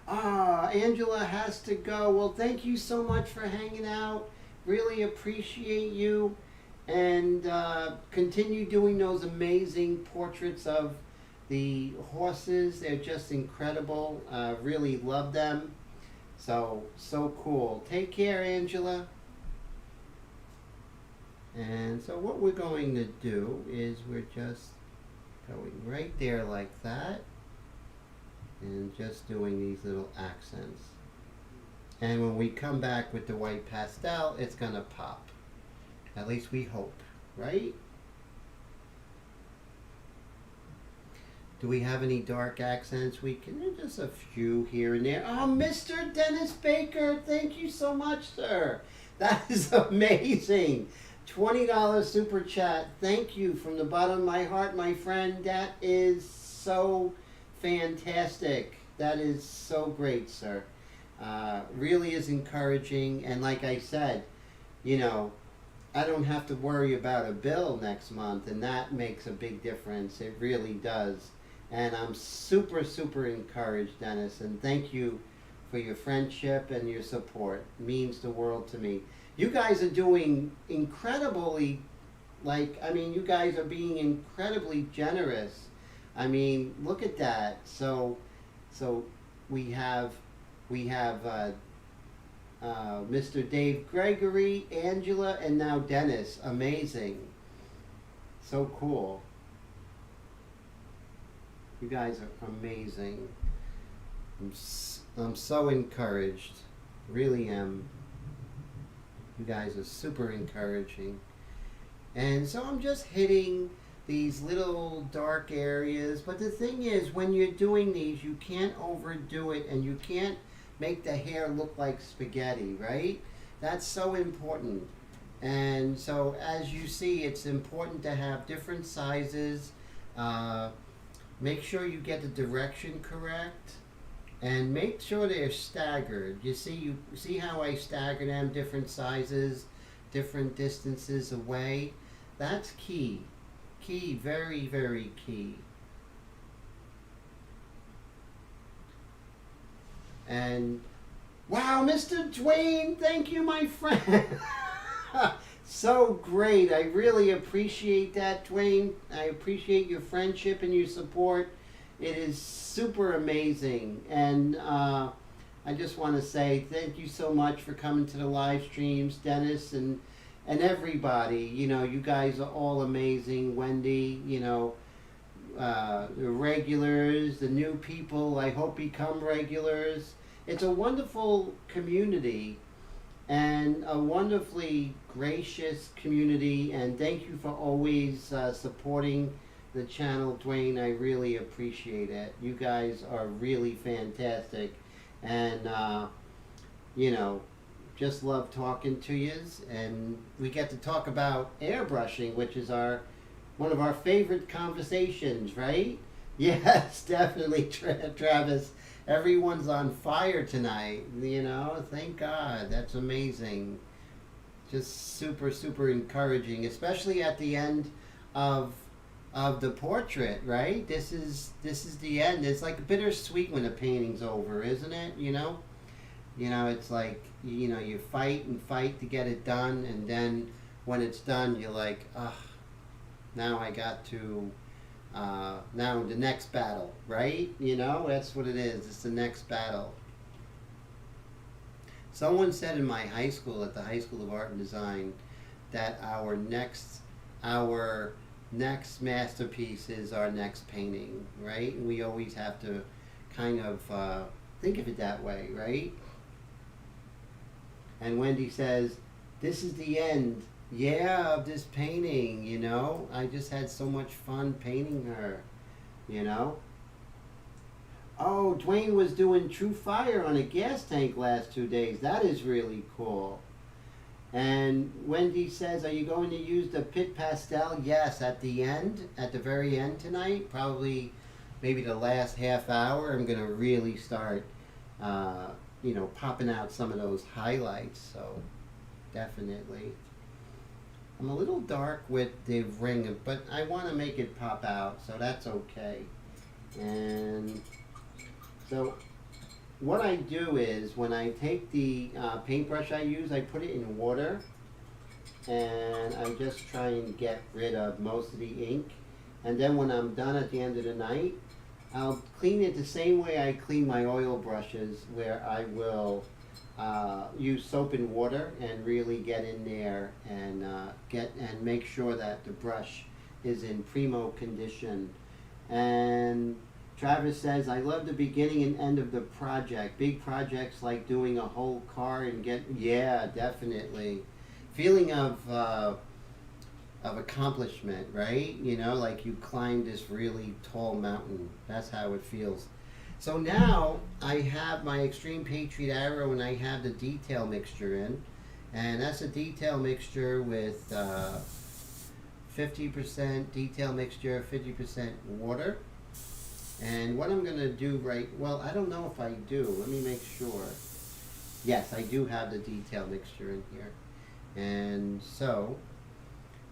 Ah, Angela has to go. Well, thank you so much for hanging out. Really appreciate you. And continue doing those amazing portraits of the horses. They're just incredible. Really love them. So cool. Take care, Angela. And so what we're going to do is we're just going right there like that. And just doing these little accents. And when we come back with the white pastel, it's going to pop. At least we hope, right? Do we have any dark accents? We can, just a few here and there. Oh, Mr. Dennis Baker, thank you so much, sir. That is amazing. $20 super chat. Thank you from the bottom of my heart, my friend. That is so fantastic. That is so great, sir. Really is encouraging. And like I said, you know, I don't have to worry about a bill next month, and that makes a big difference. It really does. And I'm super, super encouraged, Dennis. And thank you for your friendship and your support. It means the world to me. You guys are doing incredibly, you guys are being incredibly generous. I mean, look at that. So we have Mr. Dave Gregory, Angela, and now Dennis. Amazing. So cool. You guys are amazing. I'm so encouraged. Really am. You guys are super encouraging. And so I'm just hitting these little dark areas. But the thing is, when you're doing these, you can't overdo it and you can't make the hair look like spaghetti, right? That's so important. And so as you see, it's important to have different sizes. Make sure you get the direction correct. And make sure they're staggered. You see how I stagger them, different sizes, different distances away? That's key. Key, very, very key. And wow, Mr. Dwayne, thank you, my friend. So great. I really appreciate that, Dwayne. I appreciate your friendship and your support. It is super amazing. And I just want to say thank you so much for coming to the live streams, Dennis and everybody. You know, you guys are all amazing. Wendy, you know, the regulars, the new people, I hope become regulars. It's a wonderful community and a wonderfully gracious community, and thank you for always supporting the channel, Dwayne. I really appreciate it. You guys are really fantastic, and you know, just love talking to yous. And we get to talk about airbrushing, which is one of our favorite conversations, right? Yes, definitely, Travis. Everyone's on fire tonight, you know. Thank God. That's amazing. Just super, super encouraging, especially at the end of the portrait, right? This is the end. It's like bittersweet when the painting's over, isn't it? You know, it's like, you know, you fight and fight to get it done, and then when it's done, you're like, ah, now I got to now the next battle, right? You know, that's what it is. It's the next battle. Someone said in my high school, at the High School of Art and Design, that our next masterpiece is our next painting, right? And we always have to kind of think of it that way, right? And Wendy says, this is the end, yeah, of this painting, you know? I just had so much fun painting her, you know? Oh, Dwayne was doing True Fire on a gas tank last 2 days. That is really cool. And Wendy says, are you going to use the Pit Pastel? Yes, at the end, at the very end tonight, probably maybe the last half hour, I'm going to really start, you know, popping out some of those highlights. So, definitely. I'm a little dark with the ring, but I want to make it pop out, so that's okay. And so what I do is, when I take the paintbrush I use, I put it in water, and I just try and get rid of most of the ink. And then when I'm done at the end of the night, I'll clean it the same way I clean my oil brushes, where I will use soap and water and really get in there and make sure that the brush is in primo condition. And Travis says, I love the beginning and end of the project. Big projects like doing a whole car and yeah, definitely. Feeling of accomplishment, right? You know, like you climbed this really tall mountain. That's how it feels. So now I have my Extreme Patriot Arrow, and I have the detail mixture in. And that's a detail mixture with 50% detail mixture, 50% water. And what I'm going to do well, I don't know if I do. Let me make sure. Yes, I do have the detail mixture in here. And so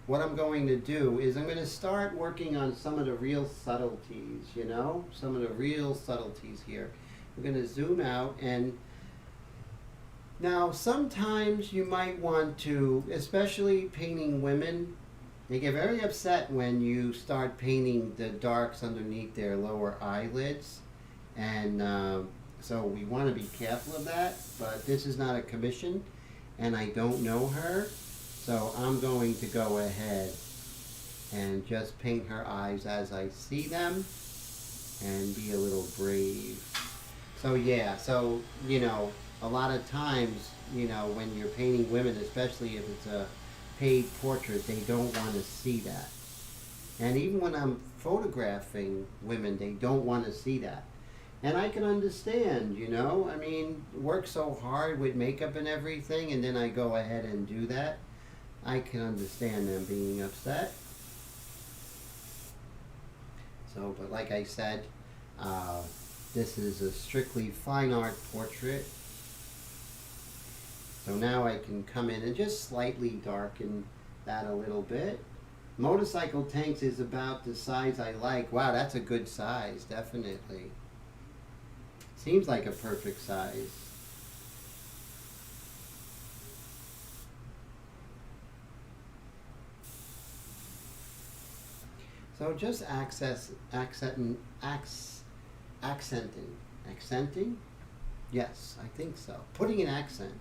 what I'm going to do is I'm going to start working on some of the real subtleties, you know? Some of the real subtleties here. We're going to zoom out, and now sometimes you might want to, especially painting women, they get very upset when you start painting the darks underneath their lower eyelids, and so we want to be careful of that. But this is not a commission, and I don't know her, so I'm going to go ahead and just paint her eyes as I see them. and be a little brave. So yeah, so a lot of times, when you're painting women, especially if it's a paid portrait, they don't want to see that. And even when I'm photographing women, they don't want to see that. And I can understand, I mean, work so hard with makeup and everything, and then I go ahead and do that. I can understand them being upset. So, but like I said, this is a strictly fine art portrait. So now I can come in and just slightly darken that a little bit. Motorcycle tanks is about the size I like. Wow, that's a good size, definitely. Seems like a perfect size. So just accenting? Yes, I think so. Putting an accent.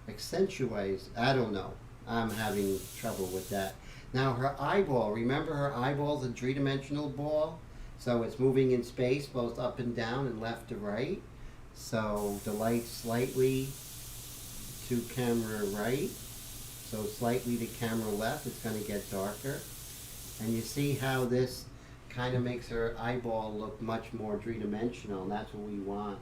Accentuates, I don't know. I'm having trouble with that. Now her eyeball, remember her eyeball's a three-dimensional ball? So it's moving in space, both up and down and left to right. So the light slightly to camera right. So slightly to camera left, it's going to get darker. And you see how this kind of makes her eyeball look much more three-dimensional, and that's what we want,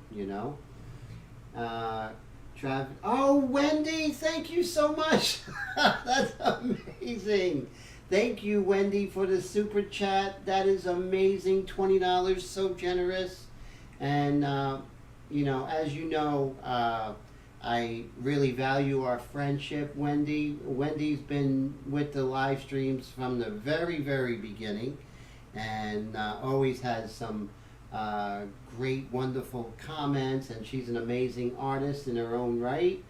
Oh, Wendy, thank you so much. That's amazing. Thank you, Wendy, for the super chat. That is amazing. $20, so generous. And, as you know, I really value our friendship, Wendy. Wendy's been with the live streams from the very, very beginning, and always has some great, wonderful comments, and she's an amazing artist in her own right.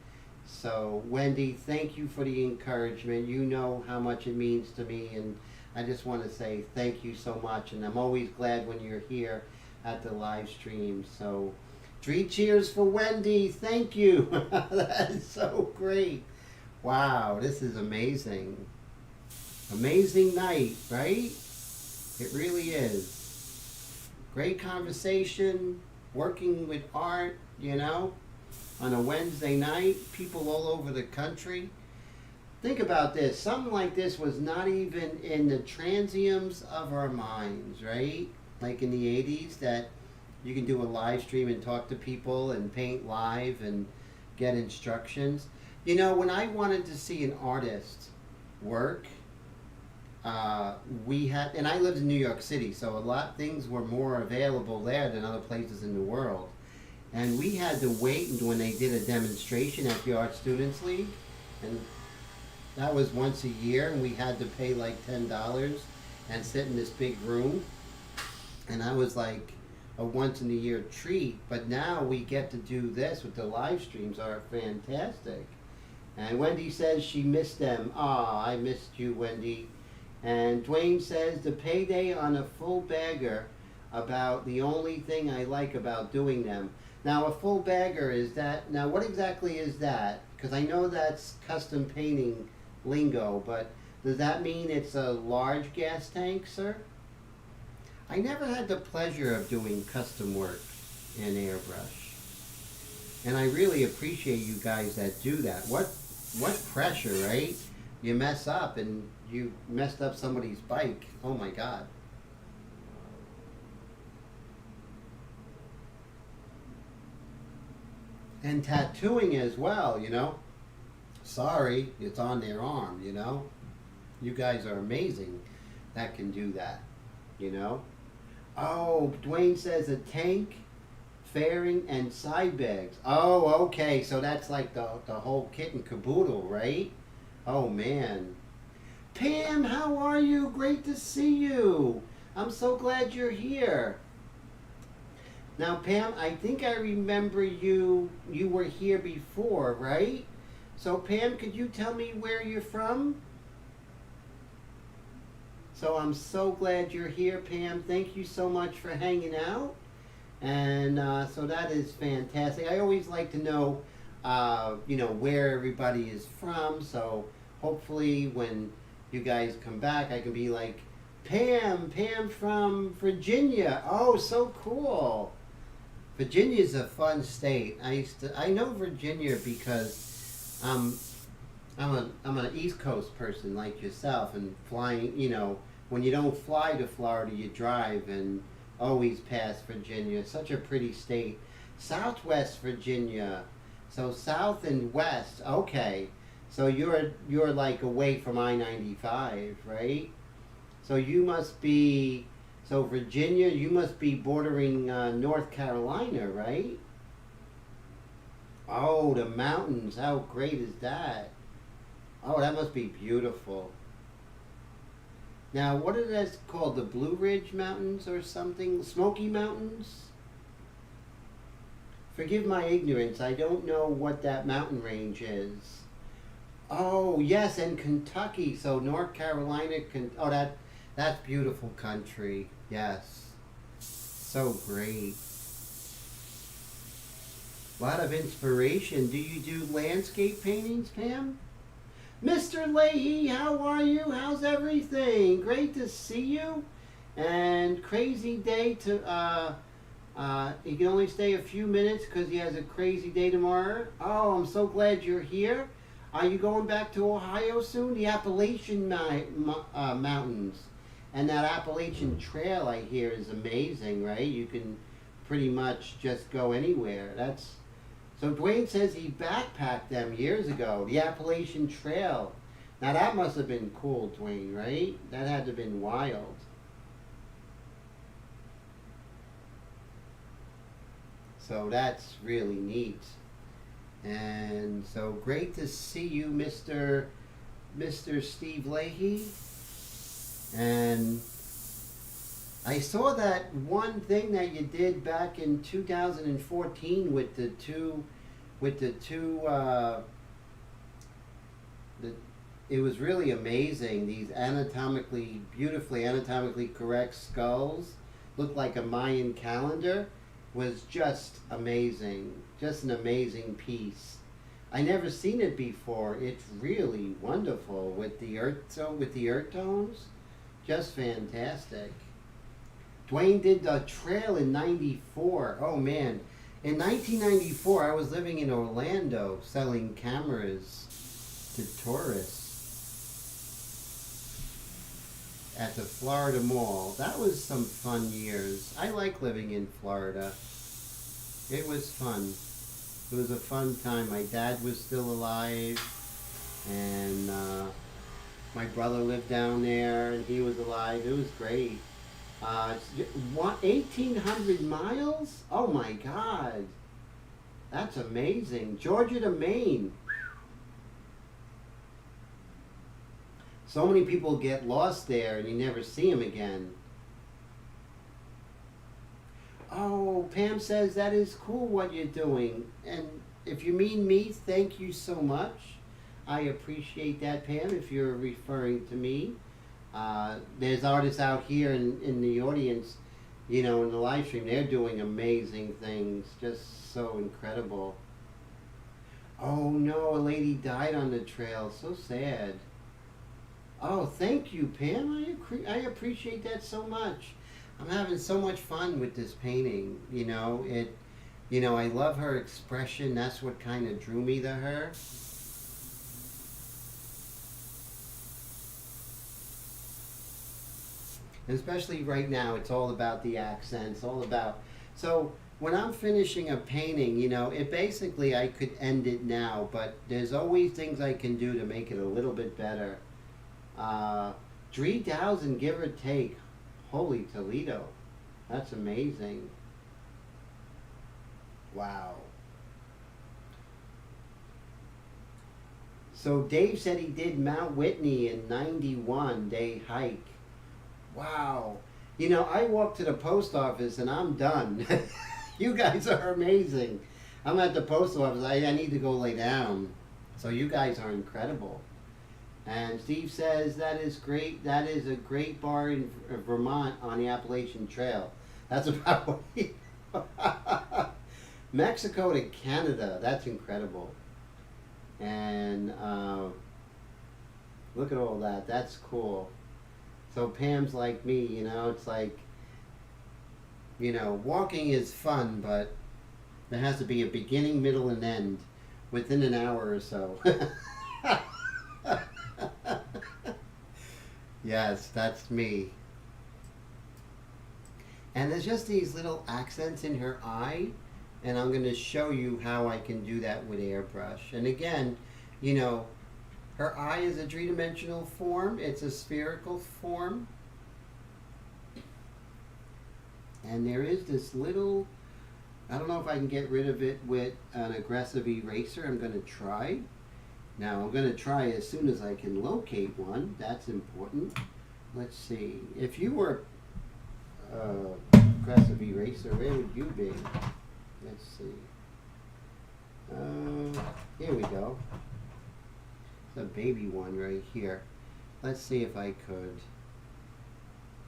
So, Wendy, thank you for the encouragement. You know how much it means to me, and I just want to say thank you so much, and I'm always glad when you're here at the live stream. So, 3 cheers for Wendy. Thank you. That is so great. Wow, this is amazing. Amazing night, right? It really is. Great conversation, working with art, on a Wednesday night, people all over the country. Think about this. Something like this was not even in the transiums of our minds, right? Like in the 80s, that you can do a live stream and talk to people and paint live and get instructions. When I wanted to see an artist work, we had, and I lived in New York City, so a lot of things were more available there than other places in the world. And we had to wait when they did a demonstration at the Art Students League, and that was once a year, and we had to pay like $10 and sit in this big room, and I was like a once in a year treat. But now we get to do this with the live streams, are fantastic. And Wendy says she missed them. I missed you, Wendy. And Dwayne says the payday on a full bagger, about the only thing I like about doing them. Now a full bagger, is that, now what exactly is that? Because I know that's custom painting lingo, but does that mean it's a large gas tank, sir? I never had the pleasure of doing custom work in Airbrush, and I really appreciate you guys that do that. What pressure, right? You mess up and you messed up somebody's bike. Oh my God. And tattooing as well, Sorry, it's on their arm, You guys are amazing that can do that, Oh, Dwayne says a tank, fairing, and side bags. Oh, okay, so that's like the whole kit and caboodle, right? Oh, man. Pam, how are you? Great to see you. I'm so glad you're here. Now, Pam, I think I remember you were here before, right? So, Pam, could you tell me where you're from? So I'm so glad you're here, Pam. Thank you so much for hanging out. And so that is fantastic. I always like to know, where everybody is from. So hopefully when you guys come back, I can be like, Pam from Virginia. Oh, so cool. Virginia's a fun state. I know Virginia because I'm an East Coast person like yourself, and flying. When you don't fly to Florida, you drive, and always pass Virginia. Such a pretty state. Southwest Virginia. So south and west. Okay. So you're like away from I-95, right? So you must be. So Virginia, you must be bordering North Carolina, right? Oh, the mountains. How great is that? Oh, that must be beautiful. Now, what are that called? The Blue Ridge Mountains or something? Smoky Mountains? Forgive my ignorance. I don't know what that mountain range is. Oh, yes, and Kentucky. So North Carolina, that's beautiful country. Yes. So great. A lot of inspiration. Do you do landscape paintings, Pam? Mr. Leahy, how are you? How's everything? Great to see you. And crazy day to, he can only stay a few minutes because he has a crazy day tomorrow. Oh, I'm so glad you're here. Are you going back to Ohio soon? The Appalachian Mountains. And that Appalachian Trail, I hear, is amazing, right? You can pretty much just go anywhere. So Dwayne says he backpacked them years ago, the Appalachian Trail. Now that must have been cool, Dwayne, right? That had to have been wild. So that's really neat. And so great to see you, Mr. Steve Leahy. And I saw that one thing that you did back in 2014 with the two, it was really amazing. These beautifully anatomically correct skulls, looked like a Mayan calendar, was just amazing. Just an amazing piece. I never seen it before. It's really wonderful with the earth tones. Just fantastic. Dwayne did the trail in '94. Oh man. In 1994, I was living in Orlando selling cameras to tourists at the Florida Mall. That was some fun years. I like living in Florida. It was fun. It was a fun time. My dad was still alive, and my brother lived down there, and he was alive. It was great. 1,800 miles? Oh my God. That's amazing. Georgia to Maine. So many people get lost there and you never see them again. Oh, Pam says that is cool what you're doing. And if you mean me, thank you so much. I appreciate that, Pam, if you're referring to me. There's artists out here in the audience, in the live stream. They're doing amazing things. Just so incredible. Oh no, a lady died on the trail. So sad. Oh, thank you, Pam. I appreciate that so much. I'm having so much fun with this painting. I love her expression. That's what kind of drew me to her. And especially right now, it's all about the accents, all about... So when I'm finishing a painting, it basically, I could end it now, but there's always things I can do to make it a little bit better. 3,000, give or take. Holy Toledo. That's amazing. Wow. So Dave said he did Mount Whitney in '91 day hike. Wow. I walk to the post office and I'm done. You guys are amazing. I'm at the post office. I need to go lay down. So you guys are incredible. And Steve says that is great. That is a great bar in Vermont on the Appalachian Trail. That's about what he... Mexico to Canada. That's incredible. And look at all that. That's cool. So Pam's like me, you know, it's like, you know, walking is fun, but there has to be a beginning, middle, and end within an hour or so. Yes, that's me. And there's just these little accents in her eye, and I'm going to show you how I can do that with airbrush. And again, you know, her eye is a three-dimensional form. It's a spherical form. And there is this little, I don't know if I can get rid of it with an aggressive eraser. I'm going to try. Now I'm going to try as soon as I can locate one. That's important. Let's see. If you were aggressive eraser, where would you be? Let's see. Here we go. It's a baby one right here. Let's see if I could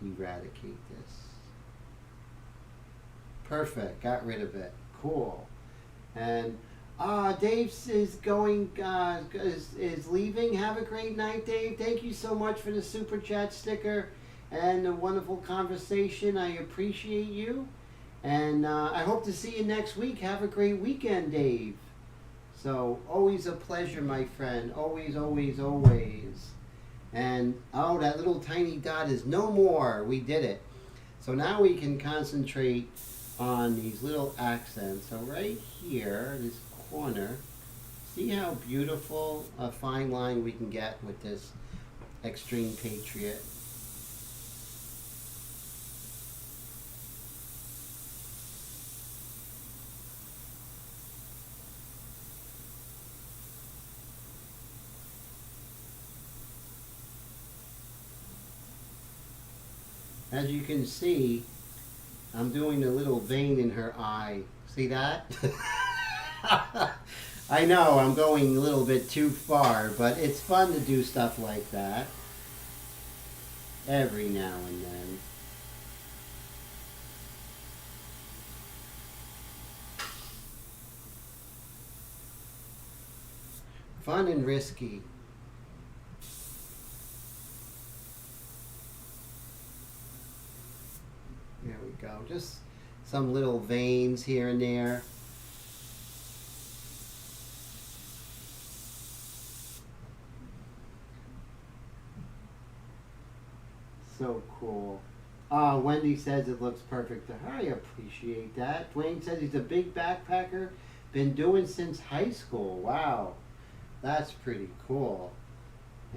eradicate this. Perfect. Got rid of it. Cool. And Dave is going, is leaving. Have a great night, Dave. Thank you so much for the super chat sticker and a wonderful conversation. I appreciate you. And I hope to see you next week. Have a great weekend, Dave. So, always a pleasure, my friend. Always, always, always. And, oh, that little tiny dot is no more. We did it. So now we can concentrate on these little accents. So right here, this corner, see how beautiful a fine line we can get with this Extreme Patriot. As you can see, I'm doing a little vein in her eye. See that? I know I'm going a little bit too far, but it's fun to do stuff like that every now and then. Fun and risky. There we go. Just some little veins here and there. So cool. Wendy says it looks perfect to her. I appreciate that. Dwayne says he's a big backpacker. Been doing since high school. Wow. That's pretty cool.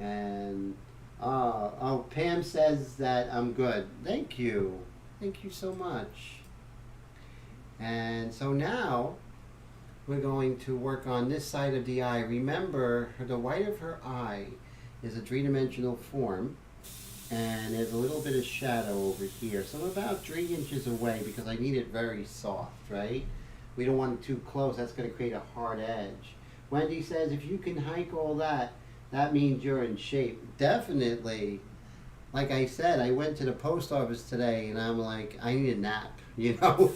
And Pam says that I'm good. Thank you. Thank you so much. And so now we're going to work on this side of the eye. Remember, the white of her eye is a three-dimensional form, and there's a little bit of shadow over here. So I'm about 3 inches away because I need it very soft, right? We don't want it too close. That's going to create a hard edge. Wendy says if you can hike all that, that means you're in shape. Definitely. Like I said, I went to the post office today and I'm like, I need a nap, you know?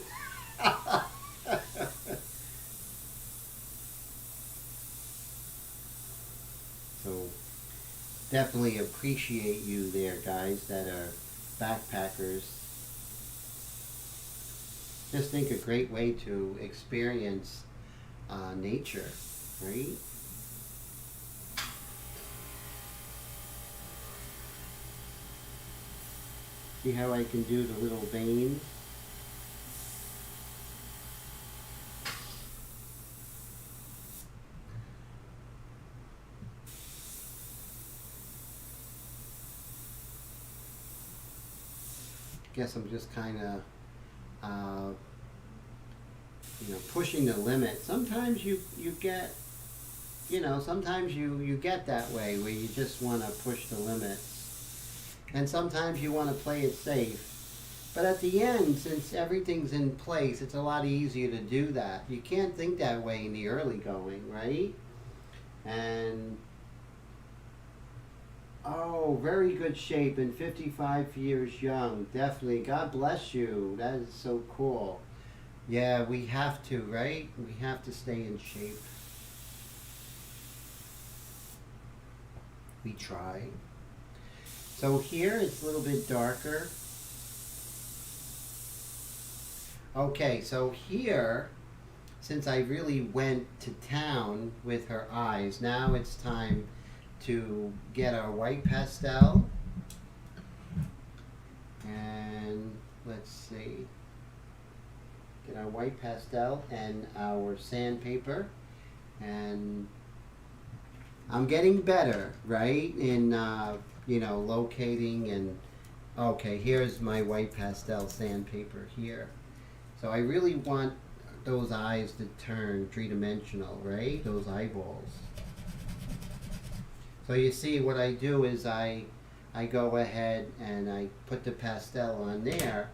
So definitely appreciate you there, guys, that are backpackers. Just think a great way to experience nature, right? See how I can do the little veins? Guess I'm just kind of, pushing the limit. Sometimes you get, sometimes you get that way where you just want to push the limits. And sometimes you want to play it safe. But at the end, since everything's in place, it's a lot easier to do that. You can't think that way in the early going, right? And, oh, very good shape and 55 years young. Definitely. God bless you. That is so cool. Yeah, we have to, right? We have to stay in shape. We try. So here it's a little bit darker. Okay, so here, since I really went to town with her eyes, now it's time to get our white pastel. And let's see, get our white pastel and our sandpaper. And I'm getting better, right, in locating. And okay, here's my white pastel sandpaper here. So I really want those eyes to turn three-dimensional, right? Those eyeballs. So you see what I do is I go ahead and I put the pastel on there,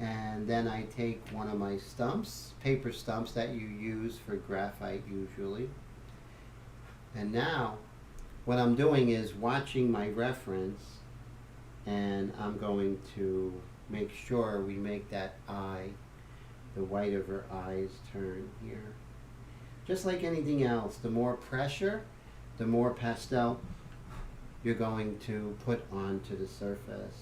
and then I take one of my stumps, paper stumps that you use for graphite usually. And now what I'm doing is watching my reference, and I'm going to make sure we make that eye, the white of her eyes, turn here. Just like anything else, the more pressure, the more pastel you're going to put onto the surface.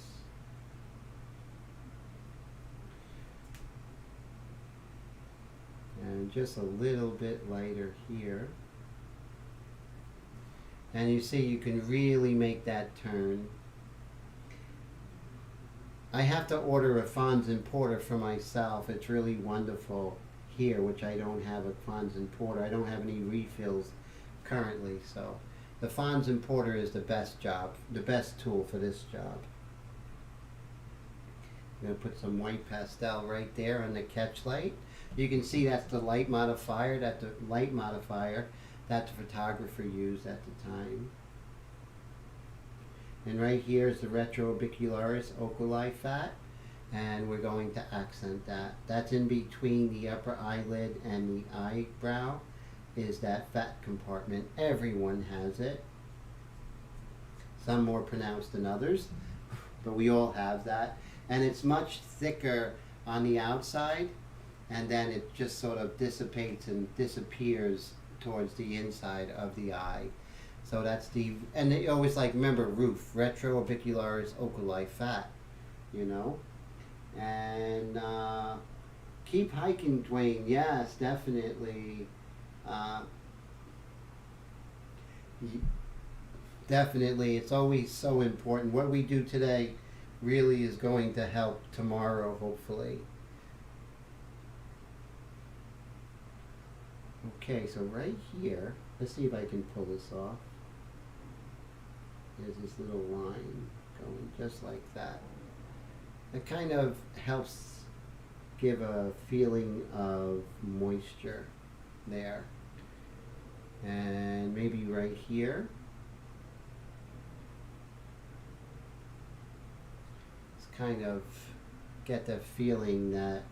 And just a little bit lighter here. And you see you can really make that turn. I have to order a Fons and Porter for myself. It's really wonderful here, which I don't have a Fons and Porter. I don't have any refills currently, so the Fons and Porter is the best tool for this job. I'm going to put some white pastel right there on the catch light. You can see that's the light modifier, that the photographer used at the time. And right here is the retrorbicularis oculi fat, and we're going to accent that. That's in between the upper eyelid and the eyebrow, is that fat compartment. Everyone has it. Some more pronounced than others, but we all have that. And it's much thicker on the outside, and then it just sort of dissipates and disappears towards the inside of the eye. So that's and they always remember roof, retrorbicularis oculi fat, And keep hiking, Dwayne. Yes, definitely. Definitely, it's always so important. What we do today really is going to help tomorrow, hopefully. Okay, so right here, let's see if I can pull this off. There's this little line going just like that. It kind of helps give a feeling of moisture there. And maybe right here. It's kind of get the feeling that,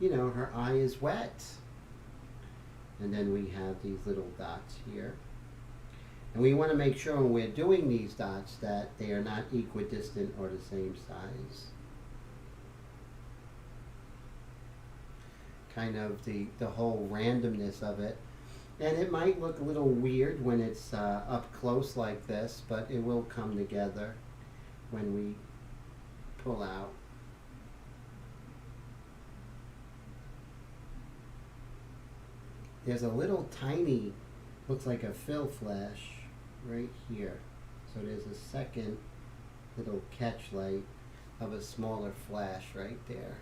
her eye is wet. And then we have these little dots here. And we want to make sure when we're doing these dots that they are not equidistant or the same size. Kind of the whole randomness of it. And it might look a little weird when it's up close like this, but it will come together when we pull out. There's a little tiny, looks like a fill flash right here. So there's a second little catch light of a smaller flash right there.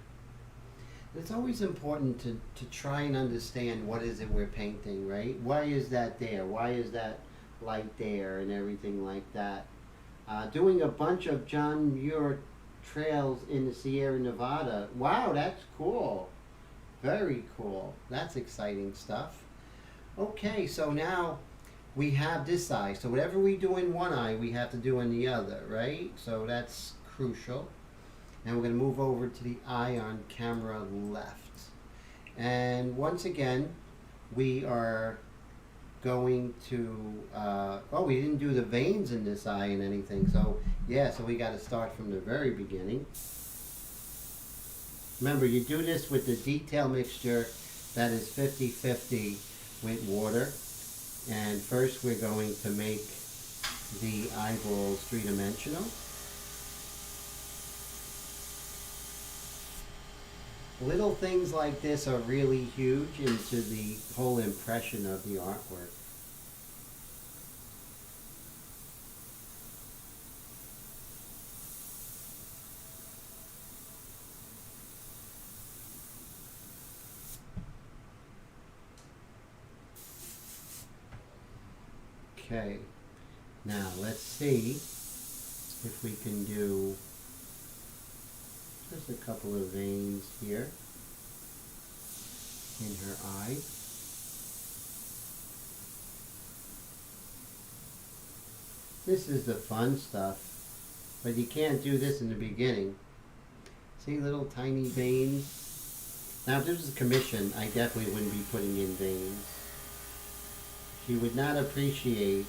And it's always important to try and understand what is it we're painting, right? Why is that there? Why is that light there and everything like that? Doing a bunch of John Muir trails in the Sierra Nevada. Wow, that's cool. Very cool. That's exciting stuff. Okay, so now we have this eye. So whatever we do in one eye, we have to do in the other, right? So that's crucial. And we're going to move over to the eye on camera left. And once again, we are going to, we didn't do the veins in this eye and anything. So yeah, so we got to start from the very beginning. Remember, you do this with the detail mixture that is 50-50 with water. And first we're going to make the eyeballs three-dimensional. Little things like this are really huge into the whole impression of the artwork. Okay, now let's see if we can do just a couple of veins here in her eye. This is the fun stuff, but you can't do this in the beginning. See, little tiny veins? Now if this was a commission, I definitely wouldn't be putting in veins. She would not appreciate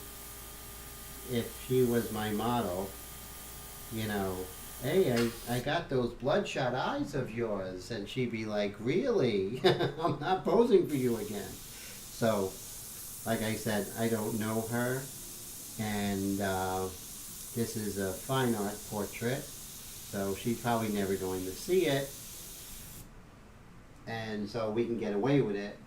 if she was my model, you know, hey, I got those bloodshot eyes of yours. And she'd be like, really? I'm not posing for you again. So, like I said, I don't know her. And this is a fine art portrait. So she's probably never going to see it. And so we can get away with it.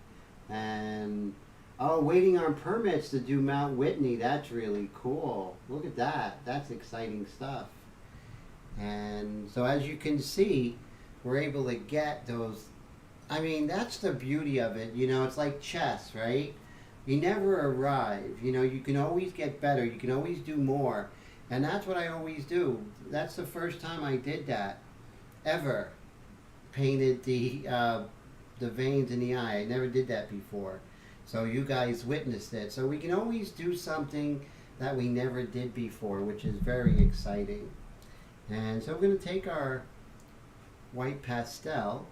And oh, waiting on permits to do Mount Whitney. That's really cool. Look at that. That's exciting stuff. And so as you can see, we're able to get those. I mean, that's the beauty of it. You know, it's like chess, right? You never arrive. You know, you can always get better. You can always do more. And that's what I always do. That's the first time I did that ever. Painted the veins in the eye. I never did that before. So you guys witnessed it. So we can always do something that we never did before, which is very exciting. And so we're going to take our white pastel.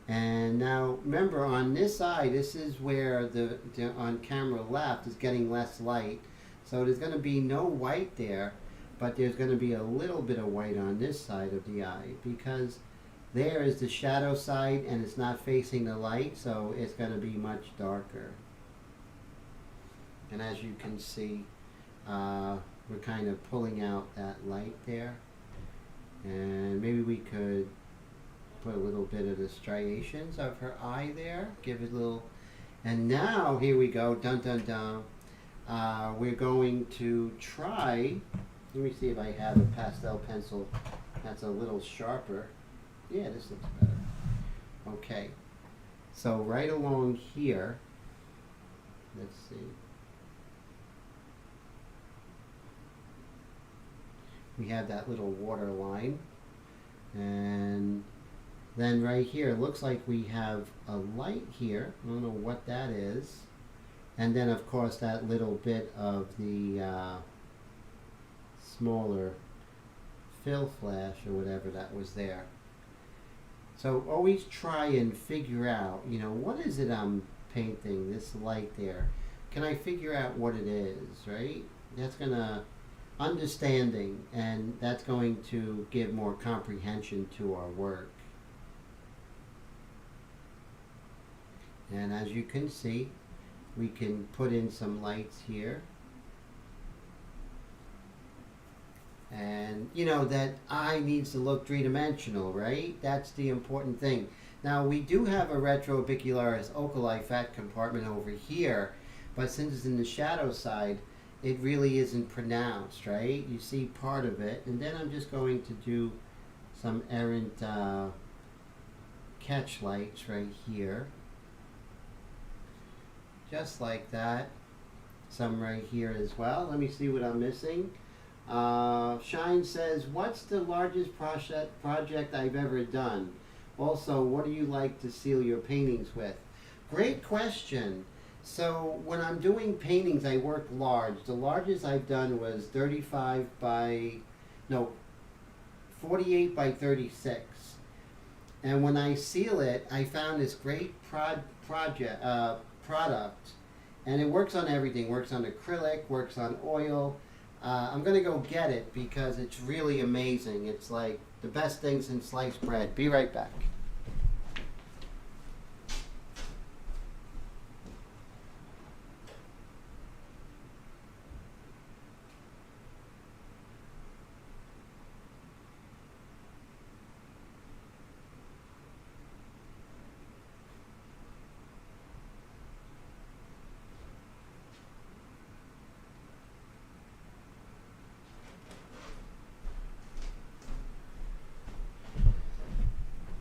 And now remember, on this eye, this is where the on camera left is getting less light. So there's going to be no white there, but there's going to be a little bit of white on this side of the eye, because there is the shadow side and it's not facing the light, so it's going to be much darker. And as you can see, we're kind of pulling out that light there. And maybe we could put a little bit of the striations of her eye there, give it a little. And now, here we go, dun dun dun. We're going to try, let me see if I have a pastel pencil that's a little sharper. Yeah, this looks better. Okay, so right along here, let's see. We have that little water line, and then right here, it looks like we have a light here. I don't know what that is. And then, of course, that little bit of the smaller fill flash or whatever that was there. So always try and figure out, you know, what is it I'm painting, this light there? Can I figure out what it is, right? That's going to, understanding, and that's going to give more comprehension to our work. And as you can see, we can put in some lights here. And you know, that eye needs to look three-dimensional, right? That's the important thing. Now we do have a retrorbicularis oculi fat compartment over here, but since it's in the shadow side, it really isn't pronounced, right? You see part of it. And then I'm just going to do some errant catch lights right here. Just like that. Some right here as well. Let me see what I'm missing. Shine says, what's the largest project I've ever done? Also, what do you like to seal your paintings with? Great question. So when I'm doing paintings, I work large. The largest I've done was 48 by 36. And when I seal it, I found this great product. And it works on everything. Works on acrylic, works on oil. I'm going to go get it because it's really amazing. It's like the best thing since sliced bread. Be right back.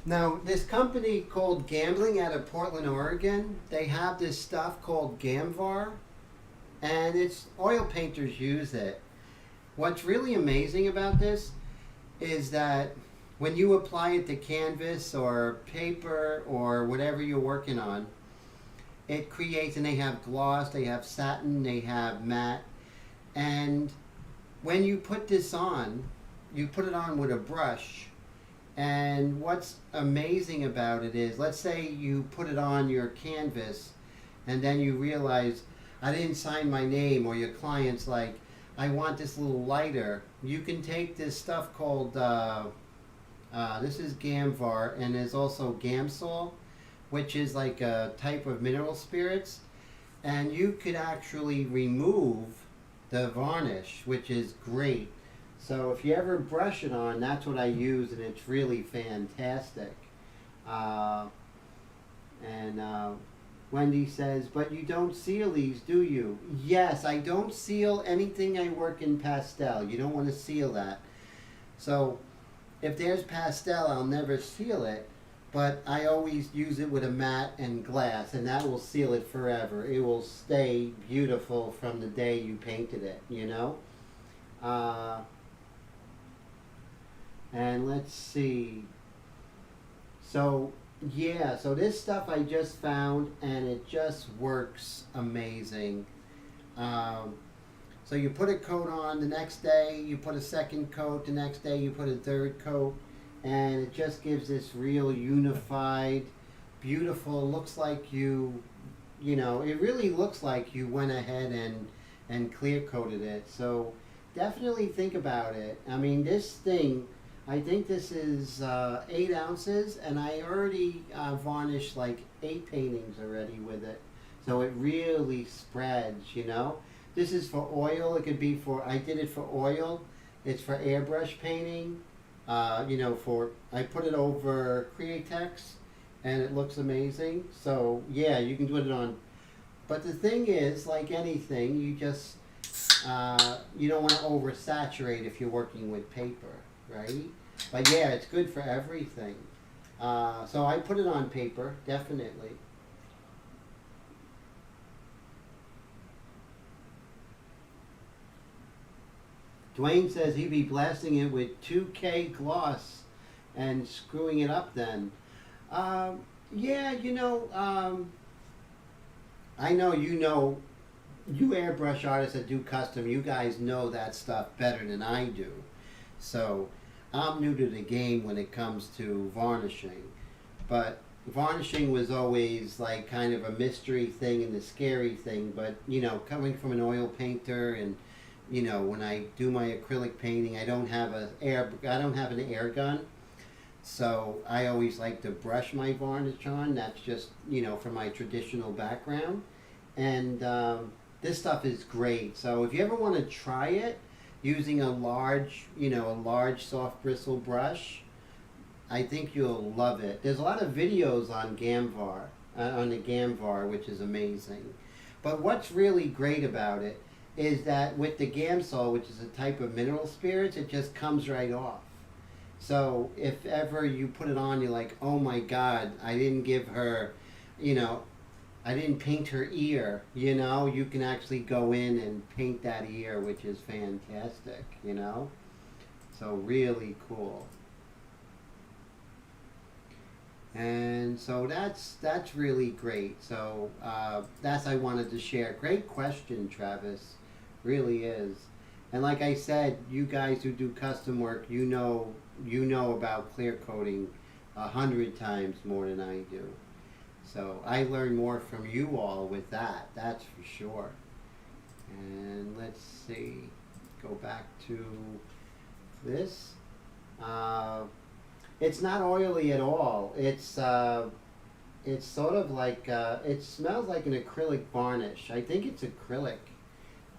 Now, this company called Gambling out of Portland, Oregon, they have this stuff called Gamvar, and it's oil painters use it. What's really amazing about this is that when you apply it to canvas or paper or whatever you're working on, it creates, and they have gloss, they have satin, they have matte, and when you put this on, you put it on with a brush. And what's amazing about it is, let's say you put it on your canvas and then you realize, I didn't sign my name, or your client's like, I want this a little lighter. You can take this stuff called, this is Gamvar, and there's also Gamsol, which is like a type of mineral spirits. And you could actually remove the varnish, which is great. So if you ever brush it on, that's what I use, and it's really fantastic. Wendy says, but you don't seal these, do you? Yes, I don't seal anything I work in pastel. You don't want to seal that. So if there's pastel, I'll never seal it, but I always use it with a matte and glass, and that will seal it forever. It will stay beautiful from the day you painted it, you know? And let's see. So, yeah, so this stuff I just found, and it just works amazing. So you put a coat on, the next day you put a second coat, the next day you put a third coat, and it just gives this real unified, beautiful, looks like you know, it really looks like you went ahead and clear coated it. So definitely think about it. I mean, this thing, I think this is 8 ounces, and I already varnished like 8 paintings already with it. So it really spreads, you know. This is for oil. It could be for, I did it for oil. It's for airbrush painting. You know, I put it over Createx, and it looks amazing. So yeah, you can do it on. But the thing is, like anything, you just, you don't want to oversaturate if you're working with paper, right? But yeah, it's good for everything. So I put it on paper, definitely. Dwayne says he'd be blasting it with 2K gloss and screwing it up then. Yeah, you know, I know you airbrush artists that do custom, you guys know that stuff better than I do. So I'm new to the game when it comes to varnishing. But varnishing was always like kind of a mystery thing and a scary thing. But, you know, coming from an oil painter, and, you know, when I do my acrylic painting, I don't have an air gun. So I always like to brush my varnish on. That's just, you know, from my traditional background. And this stuff is great. So if you ever want to try it using a large soft bristle brush, I think you'll love it. There's a lot of videos on Gamvar, on the Gamvar, which is amazing. But what's really great about it is that with the Gamsol, which is a type of mineral spirits, it just comes right off. So if ever you put it on, you're like, oh my God, I didn't give her, you know, I didn't paint her ear, you know, you can actually go in and paint that ear, which is fantastic, you know. So really cool. And so that's really great. So that's I wanted to share. Great question, Travis. Really is. And like I said, you guys who do custom work, you know about clear coating 100 times more than I do. So I learn more from you all with that. That's for sure. And let's see. Go back to this. It's not oily at all. It's sort of like it smells like an acrylic varnish. I think it's acrylic.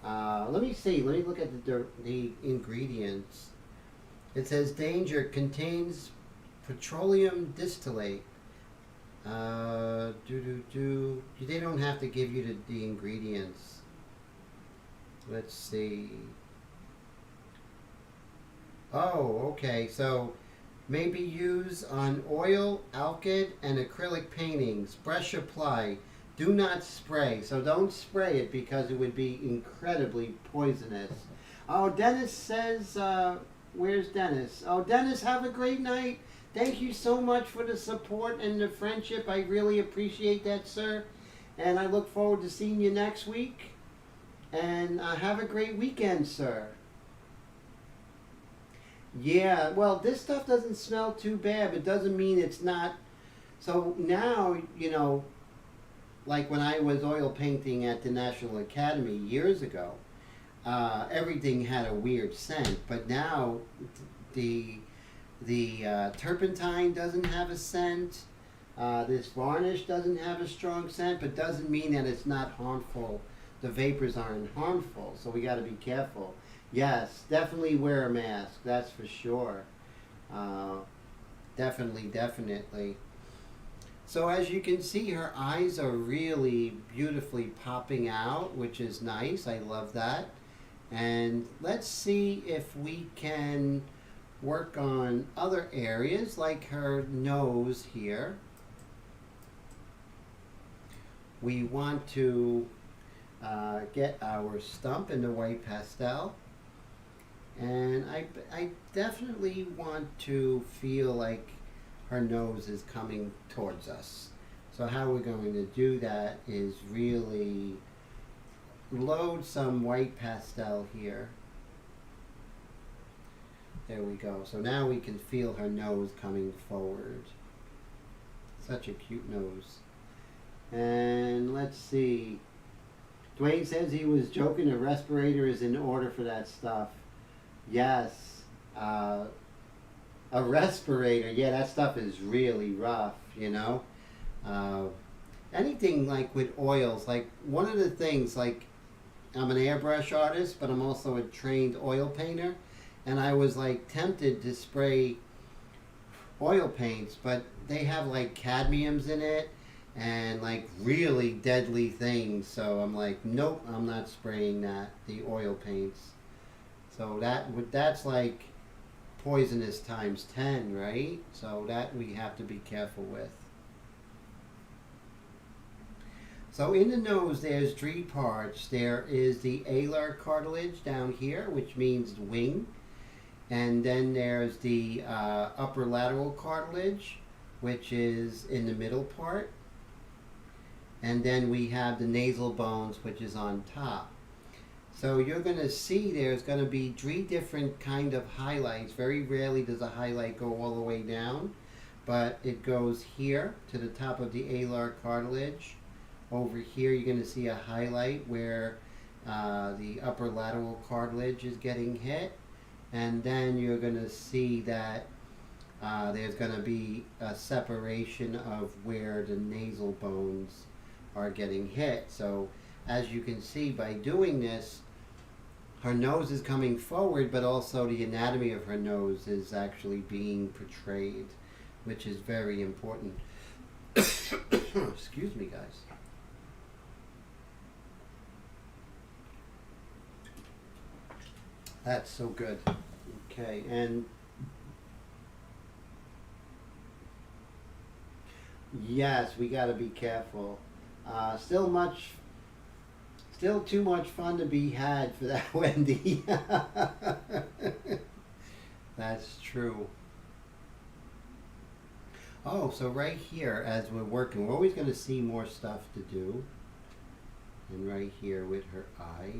Let me see. Let me look at the ingredients. It says danger, contains petroleum distillate. They don't have to give you the ingredients. Let's see. Oh, okay. So May be used on oil, alkyd, and acrylic paintings. Brush apply. Do not spray. So don't spray it because it would be incredibly poisonous. Oh, Dennis says, where's Dennis? Oh, Dennis, have a great night. Thank you so much for the support and the friendship. I really appreciate that, sir. And I look forward to seeing you next week. And have a great weekend, sir. Yeah, well, this stuff doesn't smell too bad, but doesn't mean it's not. So now, you know, like when I was oil painting at the National Academy years ago, everything had a weird scent. But now, the turpentine doesn't have a scent. This varnish doesn't have a strong scent, but doesn't mean that it's not harmful. The vapors aren't harmful, so we got to be careful. Yes, definitely wear a mask. That's for sure. Definitely. So as you can see, her eyes are really beautifully popping out, which is nice. I love that. And let's see if we can work on other areas like her nose here. We want to get our stump in the white pastel. And I definitely want to feel like her nose is coming towards us. So how we're going to do that is really load some white pastel here. There we go. So now we can feel her nose coming forward. Such a cute nose. And let's see. Dwayne says he was joking. A respirator is in order for that stuff. Yes, a respirator. Yeah, that stuff is really rough, you know. Anything like with oils, like one of the things, like I'm an airbrush artist, but I'm also a trained oil painter, and I was like tempted to spray oil paints, but they have like cadmiums in it and like really deadly things. So I'm like, nope, I'm not spraying that, the oil paints. So that's like poisonous times 10, right? So that we have to be careful with. So in the nose, there's three parts. There is the alar cartilage down here, which means wing. And then there's the upper lateral cartilage, which is in the middle part. And then we have the nasal bones, which is on top. So you're going to see there's going to be three different kind of highlights. Very rarely does a highlight go all the way down, but it goes here to the top of the alar cartilage. Over here you're going to see a highlight where the upper lateral cartilage is getting hit. And then you're going to see that there's going to be a separation of where the nasal bones are getting hit. So as you can see by doing this, her nose is coming forward, but also the anatomy of her nose is actually being portrayed, which is very important. Excuse me, guys. That's so good. Okay, and yes, we got to be careful. Still too much fun to be had for that, Wendy. That's true. Oh, so right here, as we're working, we're always going to see more stuff to do. And right here with her eye,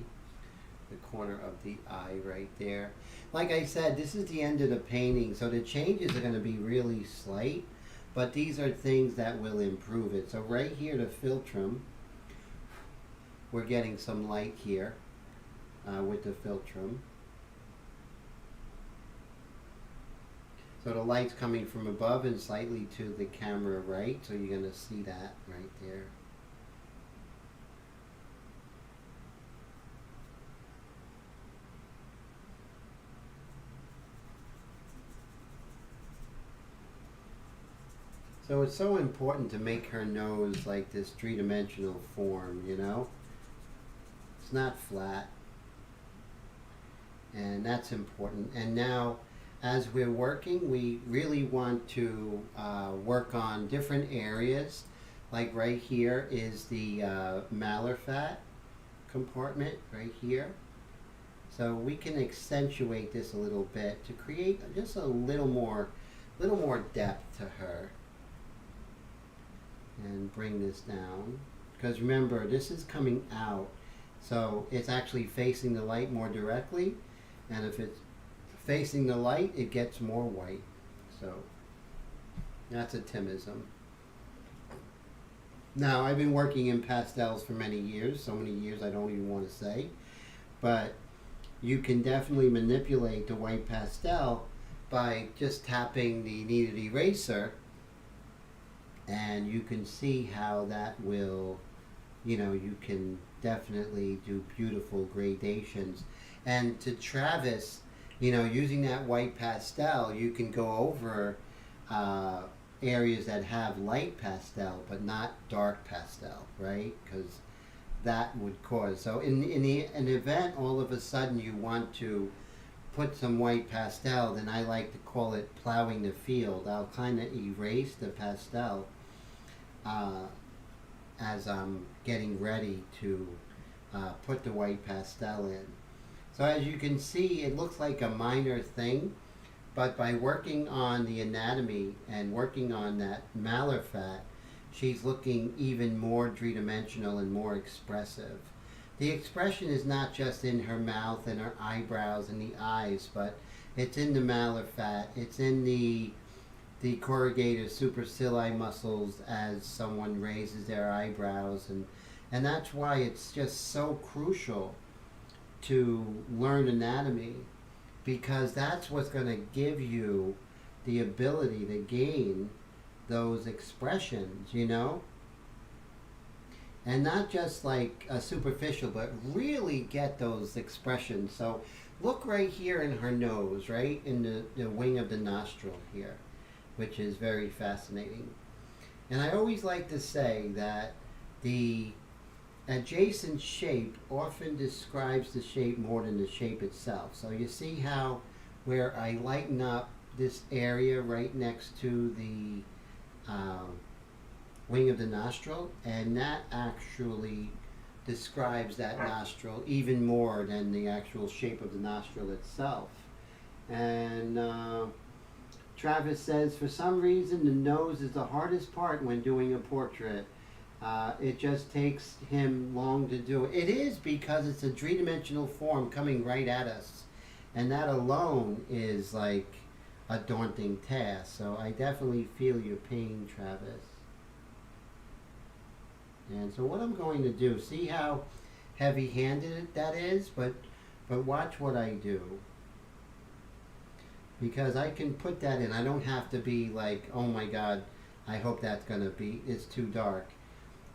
the corner of the eye right there. Like I said, this is the end of the painting, so the changes are going to be really slight, but these are things that will improve it. So right here, the philtrum, we're getting some light here with the philtrum. So the light's coming from above and slightly to the camera right, so you're going to see that right there. So it's so important to make her nose like this three-dimensional form, you know? It's not flat. And that's important. And now as we're working, we really want to work on different areas. Like right here is the malar fat compartment right here. So we can accentuate this a little bit to create just a little more depth to her. And bring this down. Because remember, this is coming out. So it's actually facing the light more directly. And if it's facing the light, it gets more white. So that's a Timism. Now, I've been working in pastels for many years. So many years I don't even want to say. But you can definitely manipulate the white pastel by just tapping the kneaded eraser, and you can see how that will, you can definitely do beautiful gradations. And to Travis, using that white pastel, you can go over areas that have light pastel but not dark pastel, right? Because that would cause, so in an event all of a sudden you want to put some white pastel, then I like to call it plowing the field. I'll kind of erase the pastel as I'm getting ready to put the white pastel in. So as you can see, it looks like a minor thing, but by working on the anatomy and working on that malar fat, she's looking even more three-dimensional and more expressive. The expression is not just in her mouth and her eyebrows and the eyes, but it's in the malar fat, it's in the corrugator supercilii muscles as someone raises their eyebrows, and that's why it's just so crucial to learn anatomy, because that's what's going to give you the ability to gain those expressions, and not just like a superficial, but really get those expressions. So look right here in her nose, right in the wing of the nostril here, which is very fascinating. And I always like to say that the adjacent shape often describes the shape more than the shape itself. So you see how where I lighten up this area right next to the wing of the nostril, and that actually describes that nostril even more than the actual shape of the nostril itself. And Travis says, for some reason the nose is the hardest part when doing a portrait. It just takes him long to do it. It is because it's a three-dimensional form coming right at us, and that alone is like a daunting task. So I definitely feel your pain, Travis. And so what I'm going to do, see how heavy-handed that is, but watch what I do. Because I can put that in. I don't have to be like, oh my God, I hope that's going to be, it's too dark.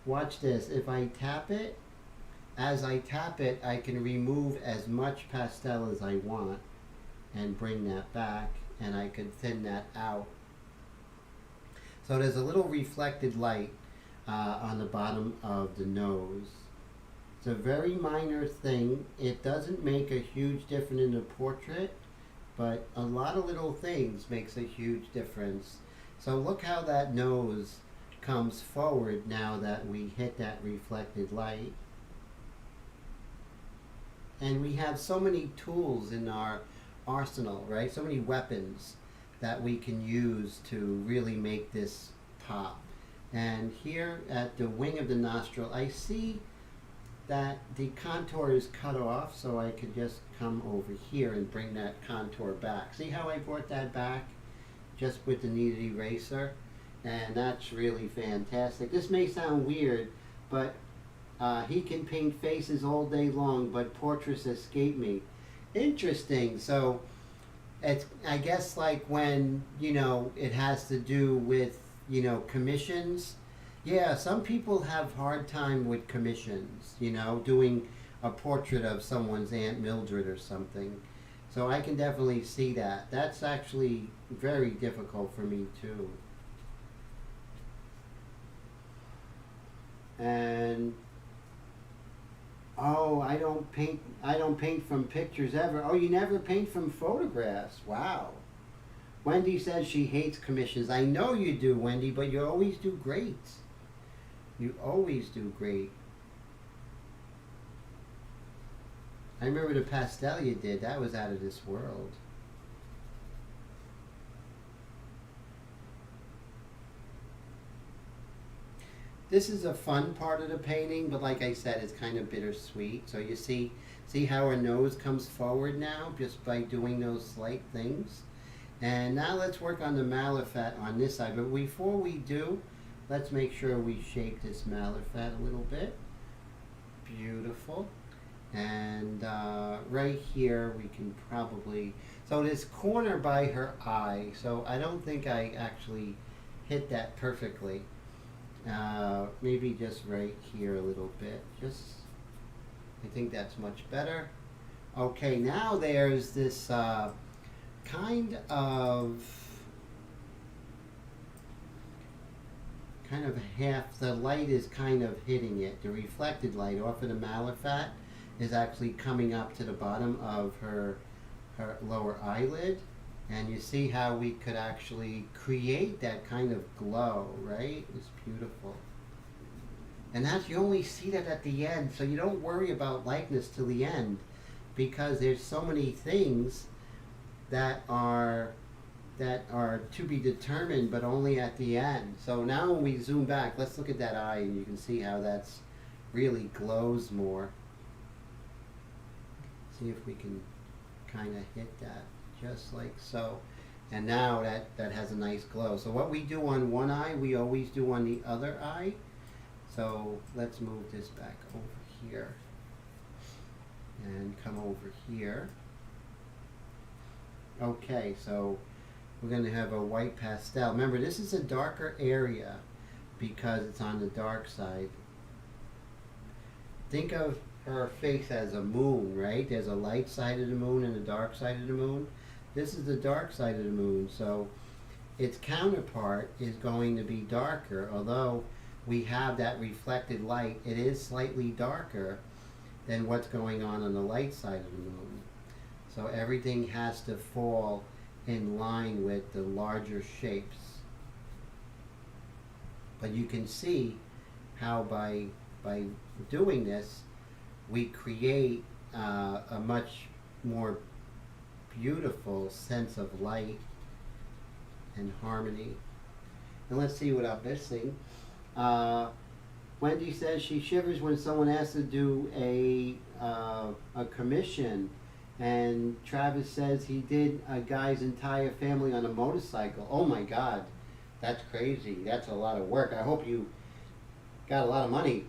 Watch this. If I tap it, as I tap it, I can remove as much pastel as I want and bring that back, and I could thin that out. So there's a little reflected light on the bottom of the nose. It's a very minor thing. It doesn't make a huge difference in the portrait, but a lot of little things makes a huge difference. So look how that nose comes forward now that we hit that reflected light. And we have so many tools in our arsenal, right? So many weapons that we can use to really make this pop. And here at the wing of the nostril, I see that the contour is cut off, so I could just come over here and bring that contour back. See how I brought that back just with the kneaded eraser? And that's really fantastic. This may sound weird, but he can paint faces all day long, but portraits escape me. Interesting. So it's, I guess, like when, it has to do with, commissions. Yeah, some people have hard time with commissions, doing a portrait of someone's Aunt Mildred or something. So I can definitely see that. That's actually very difficult for me too. And oh, I don't paint from pictures ever. Oh, you never paint from photographs. Wow. Wendy says she hates commissions. I know you do, Wendy, but you always do great. You always do great. I remember the pastel you did. That was out of this world. This is a fun part of the painting, but like I said, it's kind of bittersweet. So you see how her nose comes forward now just by doing those slight things. And now let's work on the Malafat on this side. But before we do, let's make sure we shape this Malafat a little bit. Beautiful. And right here we can probably, so this corner by her eye, so I don't think I actually hit that perfectly. Maybe just right here a little bit. I think that's much better. Okay, now there's this kind of half, the light is kind of hitting it. The reflected light off of the Malafat is actually coming up to the bottom of her lower eyelid. And you see how we could actually create that kind of glow, right? It's beautiful. And you only see that at the end, so you don't worry about likeness till the end, because there's so many things that are to be determined, but only at the end. So now when we zoom back, let's look at that eye, and you can see how that's really glows more. See if we can kind of hit that, just like so. And now that has a nice glow. So what we do on one eye, we always do on the other eye. So let's move this back over here and come over here. Okay, so we're going to have a white pastel. Remember, this is a darker area because it's on the dark side. Think of her face as a moon, right? There's a light side of the moon and a dark side of the moon. This is the dark side of the moon, so its counterpart is going to be darker. Although we have that reflected light, it is slightly darker than what's going on the light side of the moon. So everything has to fall in line with the larger shapes. But you can see how by doing this, we create a much more beautiful sense of light and harmony. And let's see what I'm missing. Wendy says she shivers when someone asks to do a commission. And Travis says he did a guy's entire family on a motorcycle. Oh my God, that's crazy. That's a lot of work. I hope you got a lot of money.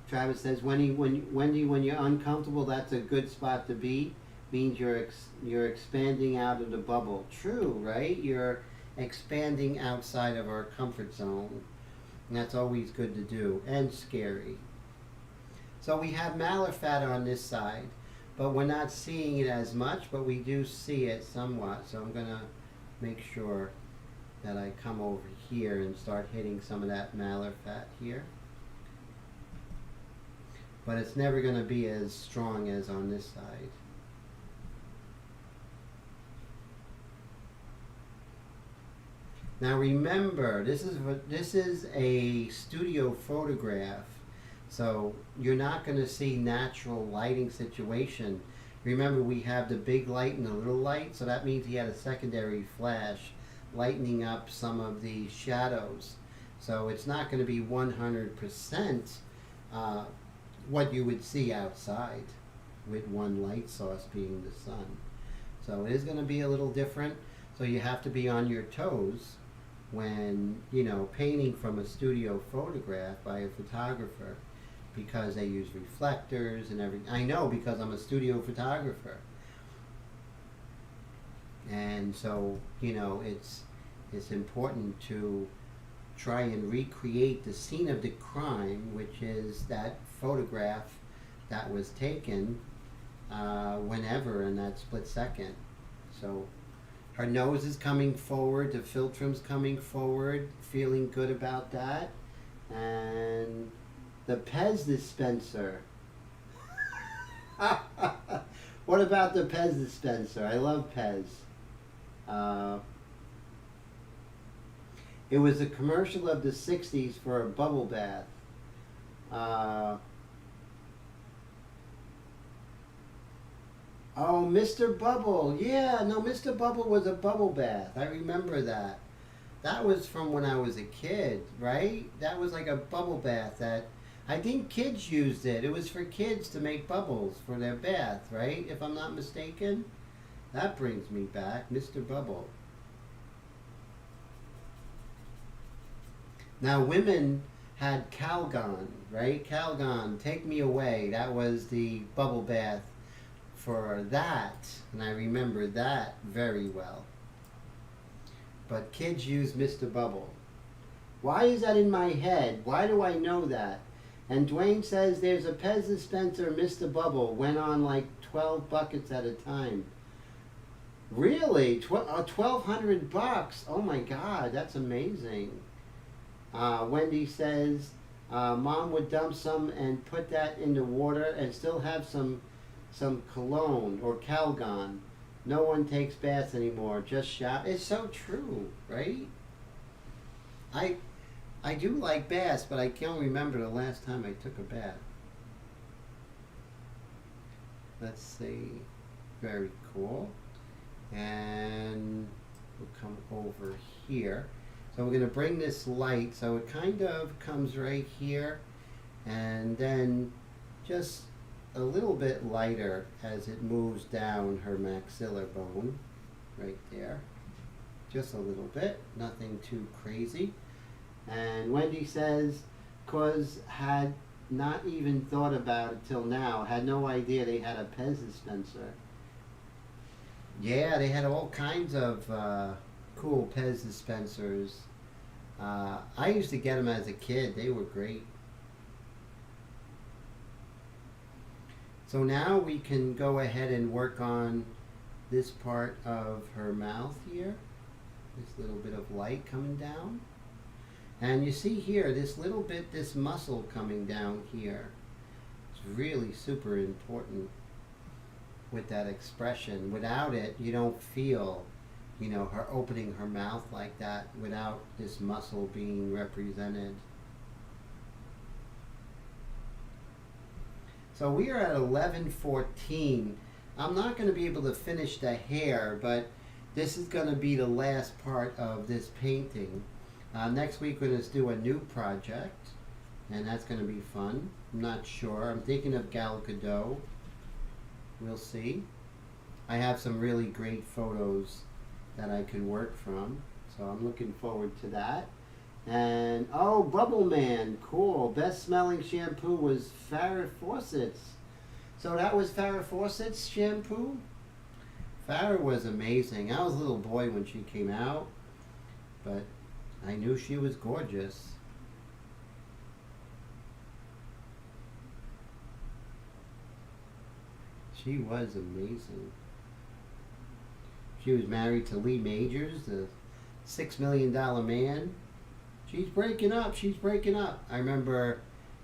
Travis says, Wendy, when you're uncomfortable, that's a good spot to be. Means you're expanding out of the bubble. True, right? You're expanding outside of our comfort zone. And that's always good to do, and scary. So we have Malafat on this side, but we're not seeing it as much, but we do see it somewhat. So I'm going to make sure that I come over here and start hitting some of that Malafat here. But it's never going to be as strong as on this side. Now remember, this is a studio photograph, so you're not going to see natural lighting situation. Remember, we have the big light and the little light, so that means he had a secondary flash lightening up some of the shadows. So it's not going to be 100% what you would see outside with one light source being the sun. So it is going to be a little different, so you have to be on your toes when, you know, painting from a studio photograph by a photographer, because they use reflectors and everything. I know, because I'm a studio photographer. And so, you know, it's important to try and recreate the scene of the crime, which is that photograph that was taken whenever in that split second. So her nose is coming forward, the philtrum's coming forward, feeling good about that. And the Pez dispenser. Well, What about the Pez dispenser? I love Pez. It was a commercial of the 60s for a bubble bath. Oh, Mr. Bubble. Yeah, no, Mr. Bubble was a bubble bath. I remember that. That was from when I was a kid, right? That was like a bubble bath that I think kids used it. It was for kids to make bubbles for their bath, right? If I'm not mistaken. That brings me back, Mr. Bubble. Now, women had Calgon, right? Calgon, Take Me Away. That was the bubble bath for that, and I remember that very well. But kids use Mr. Bubble. Why is that in my head? Why do I know that? And Dwayne says there's a Pez dispenser, Mr. Bubble, went on like 12 buckets at a time. Really? $1,200? Oh my God, that's amazing. Wendy says Mom would dump some and put that in the water and still have some cologne or Calgon. No one takes baths anymore, just shower. It's so true, right? I do like baths, but I can't remember the last time I took a bath. Let's see. Very cool. And we'll come over here. So we're going to bring this light so it kind of comes right here and then just a little bit lighter as it moves down her maxillar bone right there. Just a little bit, nothing too crazy. And Wendy says, cause had not even thought about it till now, had no idea they had a Pez dispenser. Yeah, they had all kinds of cool Pez dispensers. I used to get them as a kid. They were great. So now we can go ahead and work on this part of her mouth here. This little bit of light coming down. And you see here, this little bit, this muscle coming down here. It's really super important with that expression. Without it, you don't feel, you know, her opening her mouth like that without this muscle being represented. So we are at 11:14. I'm not going to be able to finish the hair, but this is going to be the last part of this painting. Next week we're going to do a new project, and that's going to be fun. I'm not sure. I'm thinking of Gal Gadot. We'll see. I have some really great photos that I can work from, so I'm looking forward to that. And oh, Bubble Man, cool. Best smelling shampoo was Farrah Fawcett's. So that was Farrah Fawcett's shampoo? Farrah was amazing. I was a little boy when she came out, but I knew she was gorgeous. She was amazing. She was married to Lee Majors, the $6 million man. She's breaking up, she's breaking up. I remember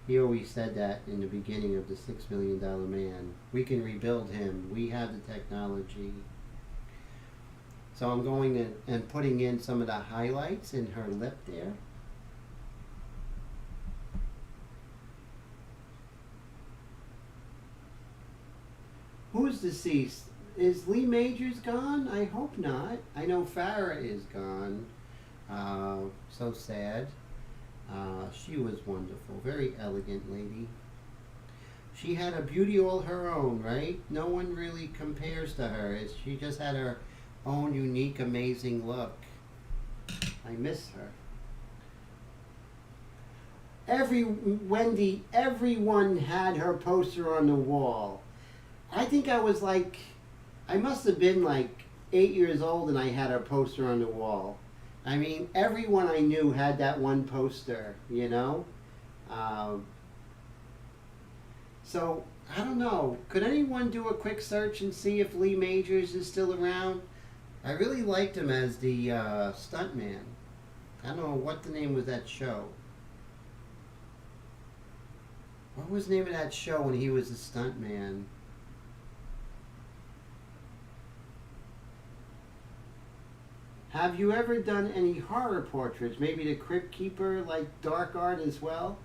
he always said that in the beginning of the $6 million man. We can rebuild him. We have the technology. So I'm going and putting in some of the highlights in her lip there. Who's deceased? Is Lee Majors gone? I hope not. I know Farrah is gone. So sad. She was wonderful. Very elegant lady. She had a beauty all her own, right? No one really compares to her. She just had her own unique, amazing look. I miss her. Wendy, everyone had her poster on the wall. I think I was like, I must have been like 8 years old and I had her poster on the wall. I mean, everyone I knew had that one poster, you know? So, I don't know. Could anyone do a quick search and see if Lee Majors is still around? I really liked him as the stuntman. I don't know what the name was that show. What was the name of that show when he was a stuntman? Have you ever done any horror portraits? Maybe the Crypt Keeper, like dark art as well?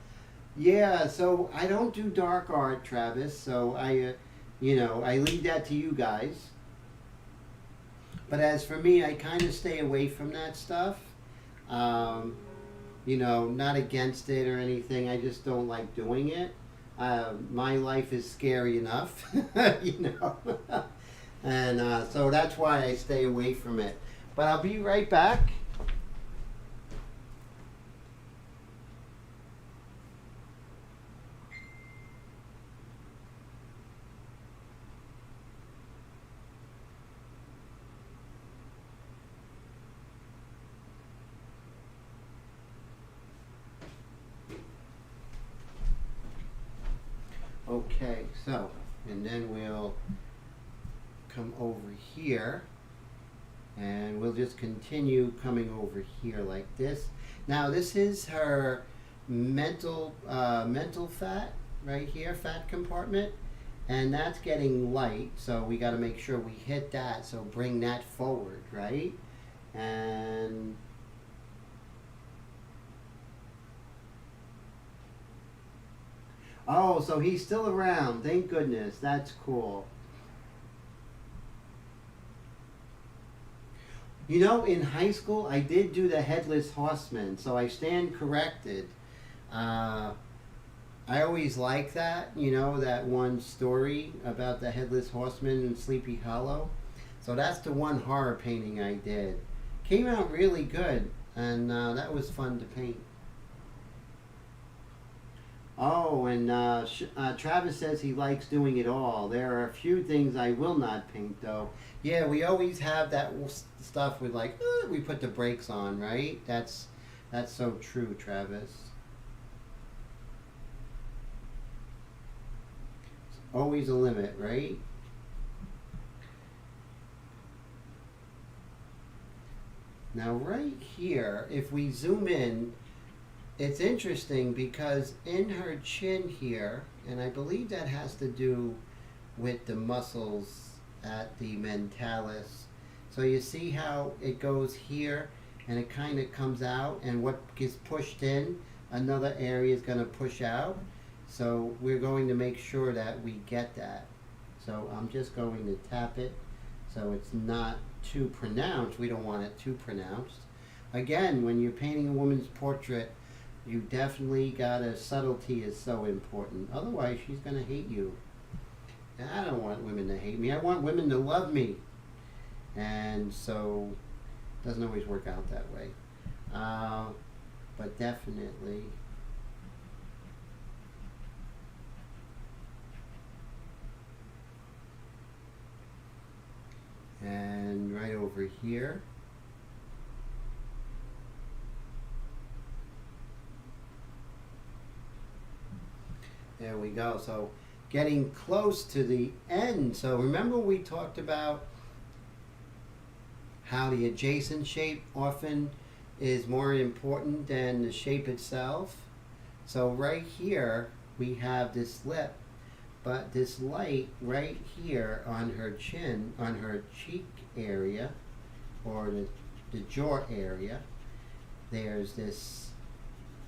Yeah, so I don't do dark art, Travis. So I leave that to you guys. But as for me, I kind of stay away from that stuff. Um, not against it or anything. I just don't like doing it. My life is scary enough, you know, and so that's why I stay away from it. But I'll be right back. Okay, so, and then we'll come over here and we'll just continue coming over here like this. Now this is her mental fat right here, fat compartment, and that's getting light, so we got to make sure we hit that, so bring that forward, right? And oh, so he's still around. Thank goodness. That's cool. In high school, I did do the headless horseman, so I stand corrected. Uh, I always like that, that one story about the headless horseman in Sleepy Hollow. So that's the one horror painting I did. Came out really good, and that was fun to paint. Oh, and Travis says he likes doing it all. There are a few things I will not paint, though. Yeah, we always have that stuff with like, we put the brakes on, right? That's so true, Travis. Always a limit, right? Now, right here, if we zoom in, it's interesting because in her chin here, and I believe that has to do with the muscles at the mentalis. So you see how it goes here and it kind of comes out, and what gets pushed in, another area is going to push out. So we're going to make sure that we get that. So I'm just going to tap it so it's not too pronounced. We don't want it too pronounced. Again, when you're painting a woman's portrait, you definitely gotta, subtlety is so important. Otherwise, she's gonna hate you. And I don't want women to hate me. I want women to love me. And so, it doesn't always work out that way. But definitely. And right over here. There we go. So getting close to the end. So remember we talked about how the adjacent shape often is more important than the shape itself. So right here we have this lip, but this light right here on her chin, on her cheek area, or the jaw area, there's this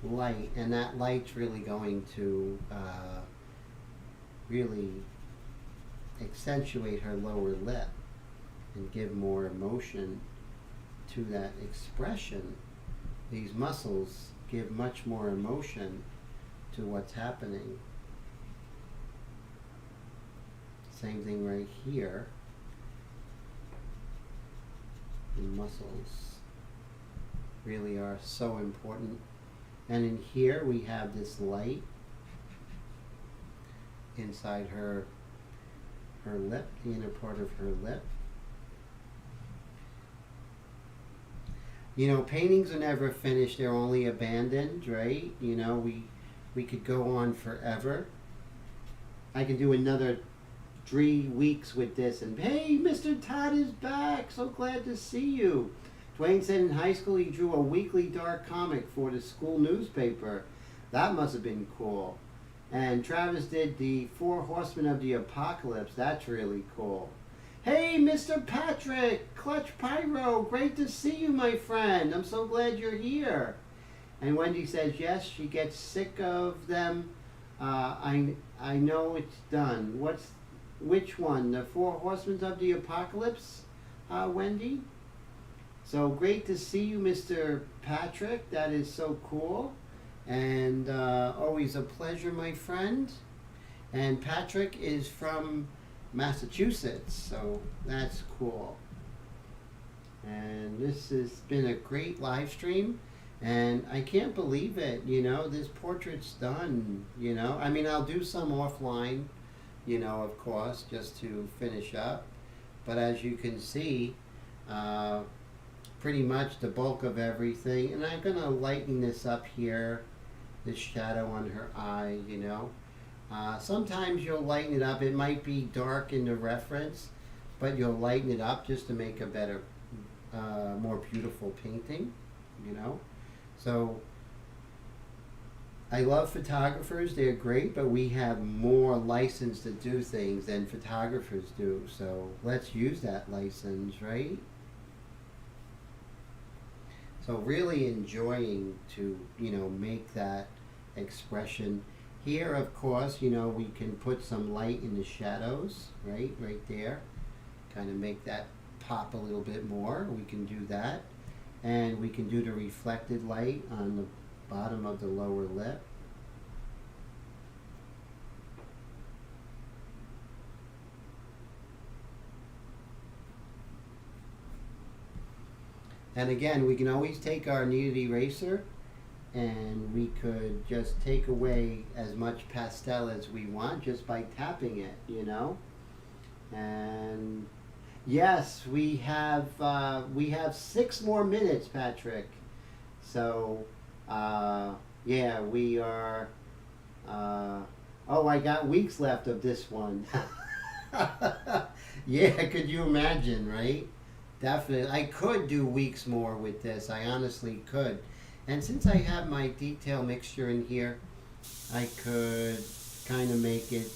light, and that light's really going to really accentuate her lower lip and give more emotion to that expression. These muscles give much more emotion to what's happening. Same thing right here. The muscles really are so important. And in here we have this light inside her lip, the inner part of her lip. Paintings are never finished, they're only abandoned, right? We could go on forever. I could do another 3 weeks with this, and hey, Mr. Todd is back, so glad to see you. Dwayne said in high school he drew a weekly dark comic for the school newspaper. That must have been cool. And Travis did the 4 Horsemen of the Apocalypse. That's really cool. Hey, Mr. Patrick, Clutch Pyro, great to see you, my friend. I'm so glad you're here. And Wendy says, yes, she gets sick of them. I know it's done. Which one? The Four Horsemen of the Apocalypse, Wendy? So great to see you, Mr. Patrick. That is so cool. And always a pleasure, my friend. And Patrick is from Massachusetts, so that's cool. And this has been a great live stream. And I can't believe it, you know, this portrait's done, you know. I mean, I'll do some offline, you know, of course, just to finish up. But as you can see, pretty much the bulk of everything. And I'm going to lighten this up here, this shadow on her eye, you know. Sometimes you'll lighten it up. It might be dark in the reference, but you'll lighten it up just to make a better, more beautiful painting, you know. So I love photographers. They're great, but we have more license to do things than photographers do. So let's use that license, right? So really enjoying to, you know, make that expression. Here, of course, you know, we can put some light in the shadows, right there. Kind of make that pop a little bit more. We can do that. And we can do the reflected light on the bottom of the lower lip. And again, we can always take our kneaded eraser and we could just take away as much pastel as we want just by tapping it, you know. And yes, we have 6 more minutes, Patrick. So yeah, we are. Oh, I got weeks left of this one. Yeah, could you imagine, right? Definitely, I could do weeks more with this. I honestly could. And since I have my detail mixture in here, I could kind of make it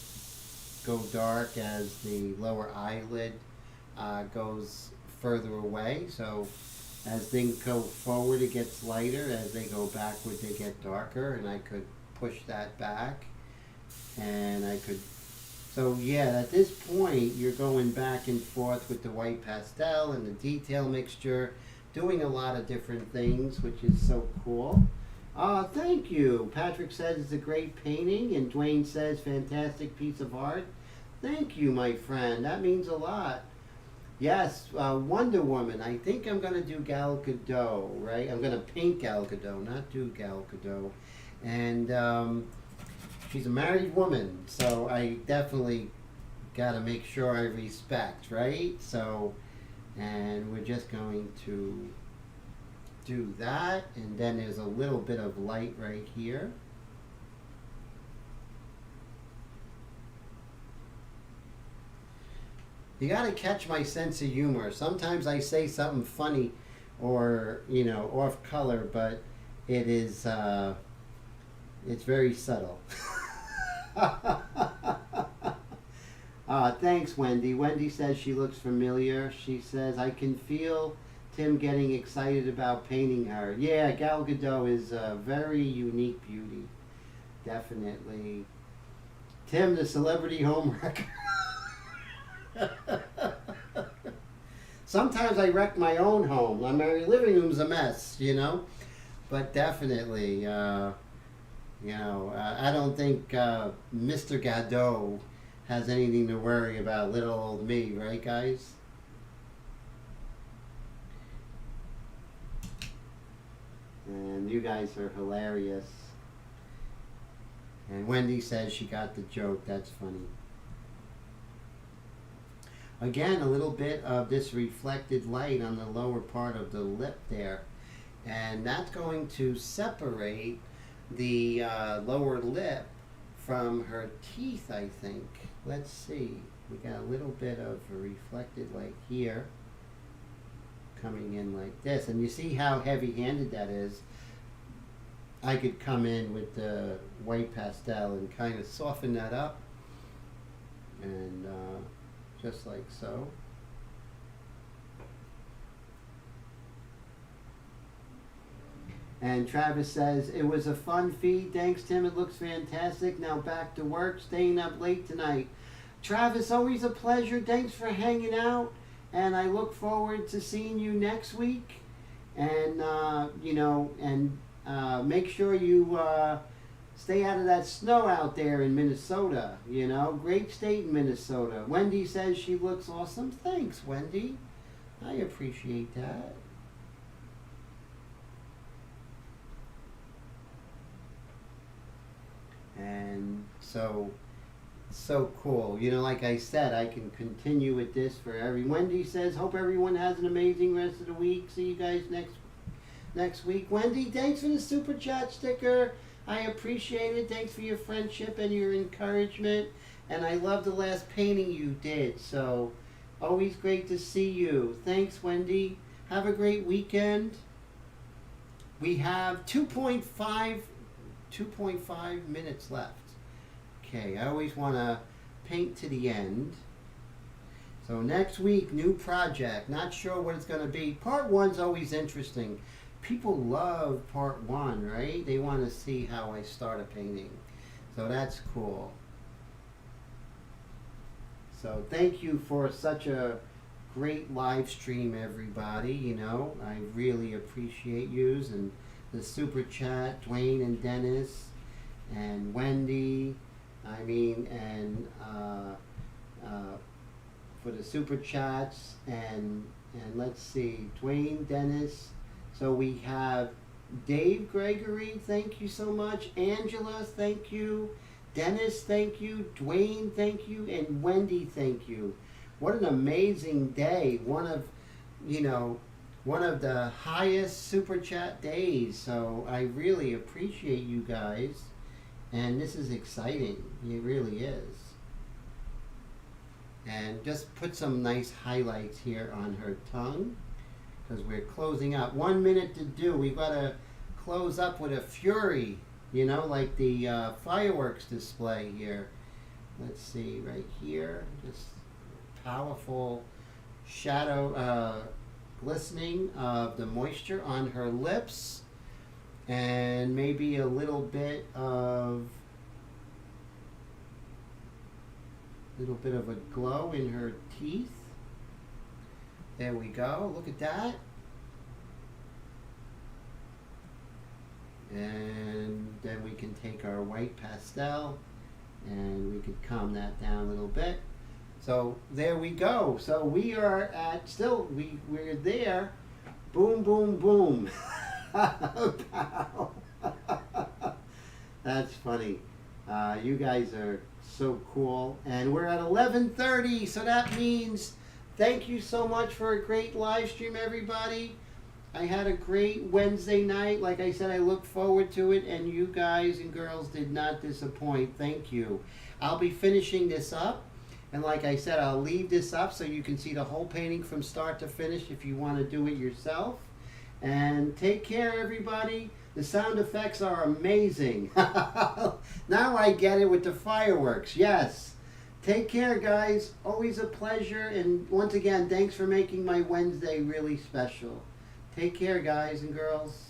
go dark as the lower eyelid goes further away. So as things go forward, it gets lighter. As they go backward, they get darker. And I could push that back. And I could... So yeah, at this point, you're going back and forth with the white pastel and the detail mixture, doing a lot of different things, which is so cool. Thank you. Patrick says it's a great painting, and Dwayne says fantastic piece of art. Thank you, my friend. That means a lot. Yes, Wonder Woman. I think I'm going to do Gal Gadot, right? I'm going to paint Gal Gadot, not do Gal Gadot. And she's a married woman, so I definitely got to make sure I respect, right? So, and we're just going to do that, and then there's a little bit of light right here. You got to catch my sense of humor. Sometimes I say something funny or, you know, off color, but it is, it's very subtle. Thanks, Wendy. Wendy says she looks familiar. She says, I can feel Tim getting excited about painting her. Yeah, Gal Gadot is a very unique beauty. Definitely. Tim, the celebrity homewrecker. Sometimes I wreck my own home. My living room's a mess, you know. But definitely, you know, I don't think Mr. Gadot has anything to worry about little old me, right, guys? And you guys are hilarious. And Wendy says she got the joke. That's funny. Again, a little bit of this reflected light on the lower part of the lip there. And that's going to separate the lower lip from her teeth, I think. Let's see. We got a little bit of a reflected light here coming in like this. And you see how heavy-handed that is. I could come in with the white pastel and kind of soften that up. And just like so. And Travis says, it was a fun feed. Thanks, Tim. It looks fantastic. Now back to work. Staying up late tonight. Travis, always a pleasure. Thanks for hanging out. And I look forward to seeing you next week. And, make sure you stay out of that snow out there in Minnesota. Great state in Minnesota. Wendy says she looks awesome. Thanks, Wendy. I appreciate that. And so cool. Like I said, I can continue with this for Wendy says, hope everyone has an amazing rest of the week. See you guys next week. Wendy, thanks for the super chat sticker. I appreciate it. Thanks for your friendship and your encouragement. And I love the last painting you did. So always great to see you. Thanks, Wendy. Have a great weekend. We have 2.5 minutes left. Okay, I always want to paint to the end. So next week, new project. Not sure what it's going to be. Part 1's always interesting. People love part 1, right? They want to see how I start a painting. So that's cool. So thank you for such a great live stream, everybody. I really appreciate yous, and the super chat, Dwayne and Dennis and Wendy. And for the super chats, and let's see, Dwayne, Dennis. So we have Dave Gregory, thank you so much. Angela, thank you. Dennis, thank you. Dwayne, thank you. And Wendy, thank you. What an amazing day. One of the highest super chat days. So I really appreciate you guys. And this is exciting. It really is. And just put some nice highlights here on her tongue, because we're closing out. 1 minute to do. We've got to close up with a fury, like the fireworks display here. Let's see, right here. Just powerful shadow glistening of the moisture on her lips. And maybe a little bit of a glow in her teeth. There we go. Look at that. And then we can take our white pastel and we could calm that down a little bit. So there we go. So we are at we're there. Boom, boom, boom. That's funny. You guys are so cool. And we're at 11:30, so that means thank you so much for a great live stream, everybody. I had a great Wednesday night. Like I said, I look forward to it, and you guys and girls did not disappoint. Thank you. I'll be finishing this up, and like I said, I'll leave this up so you can see the whole painting from start to finish if you want to do it yourself. And take care, everybody. The sound effects are amazing. Now I get it with the fireworks. Yes. Take care, guys. Always a pleasure. And once again, thanks for making my Wednesday really special. Take care, guys and girls.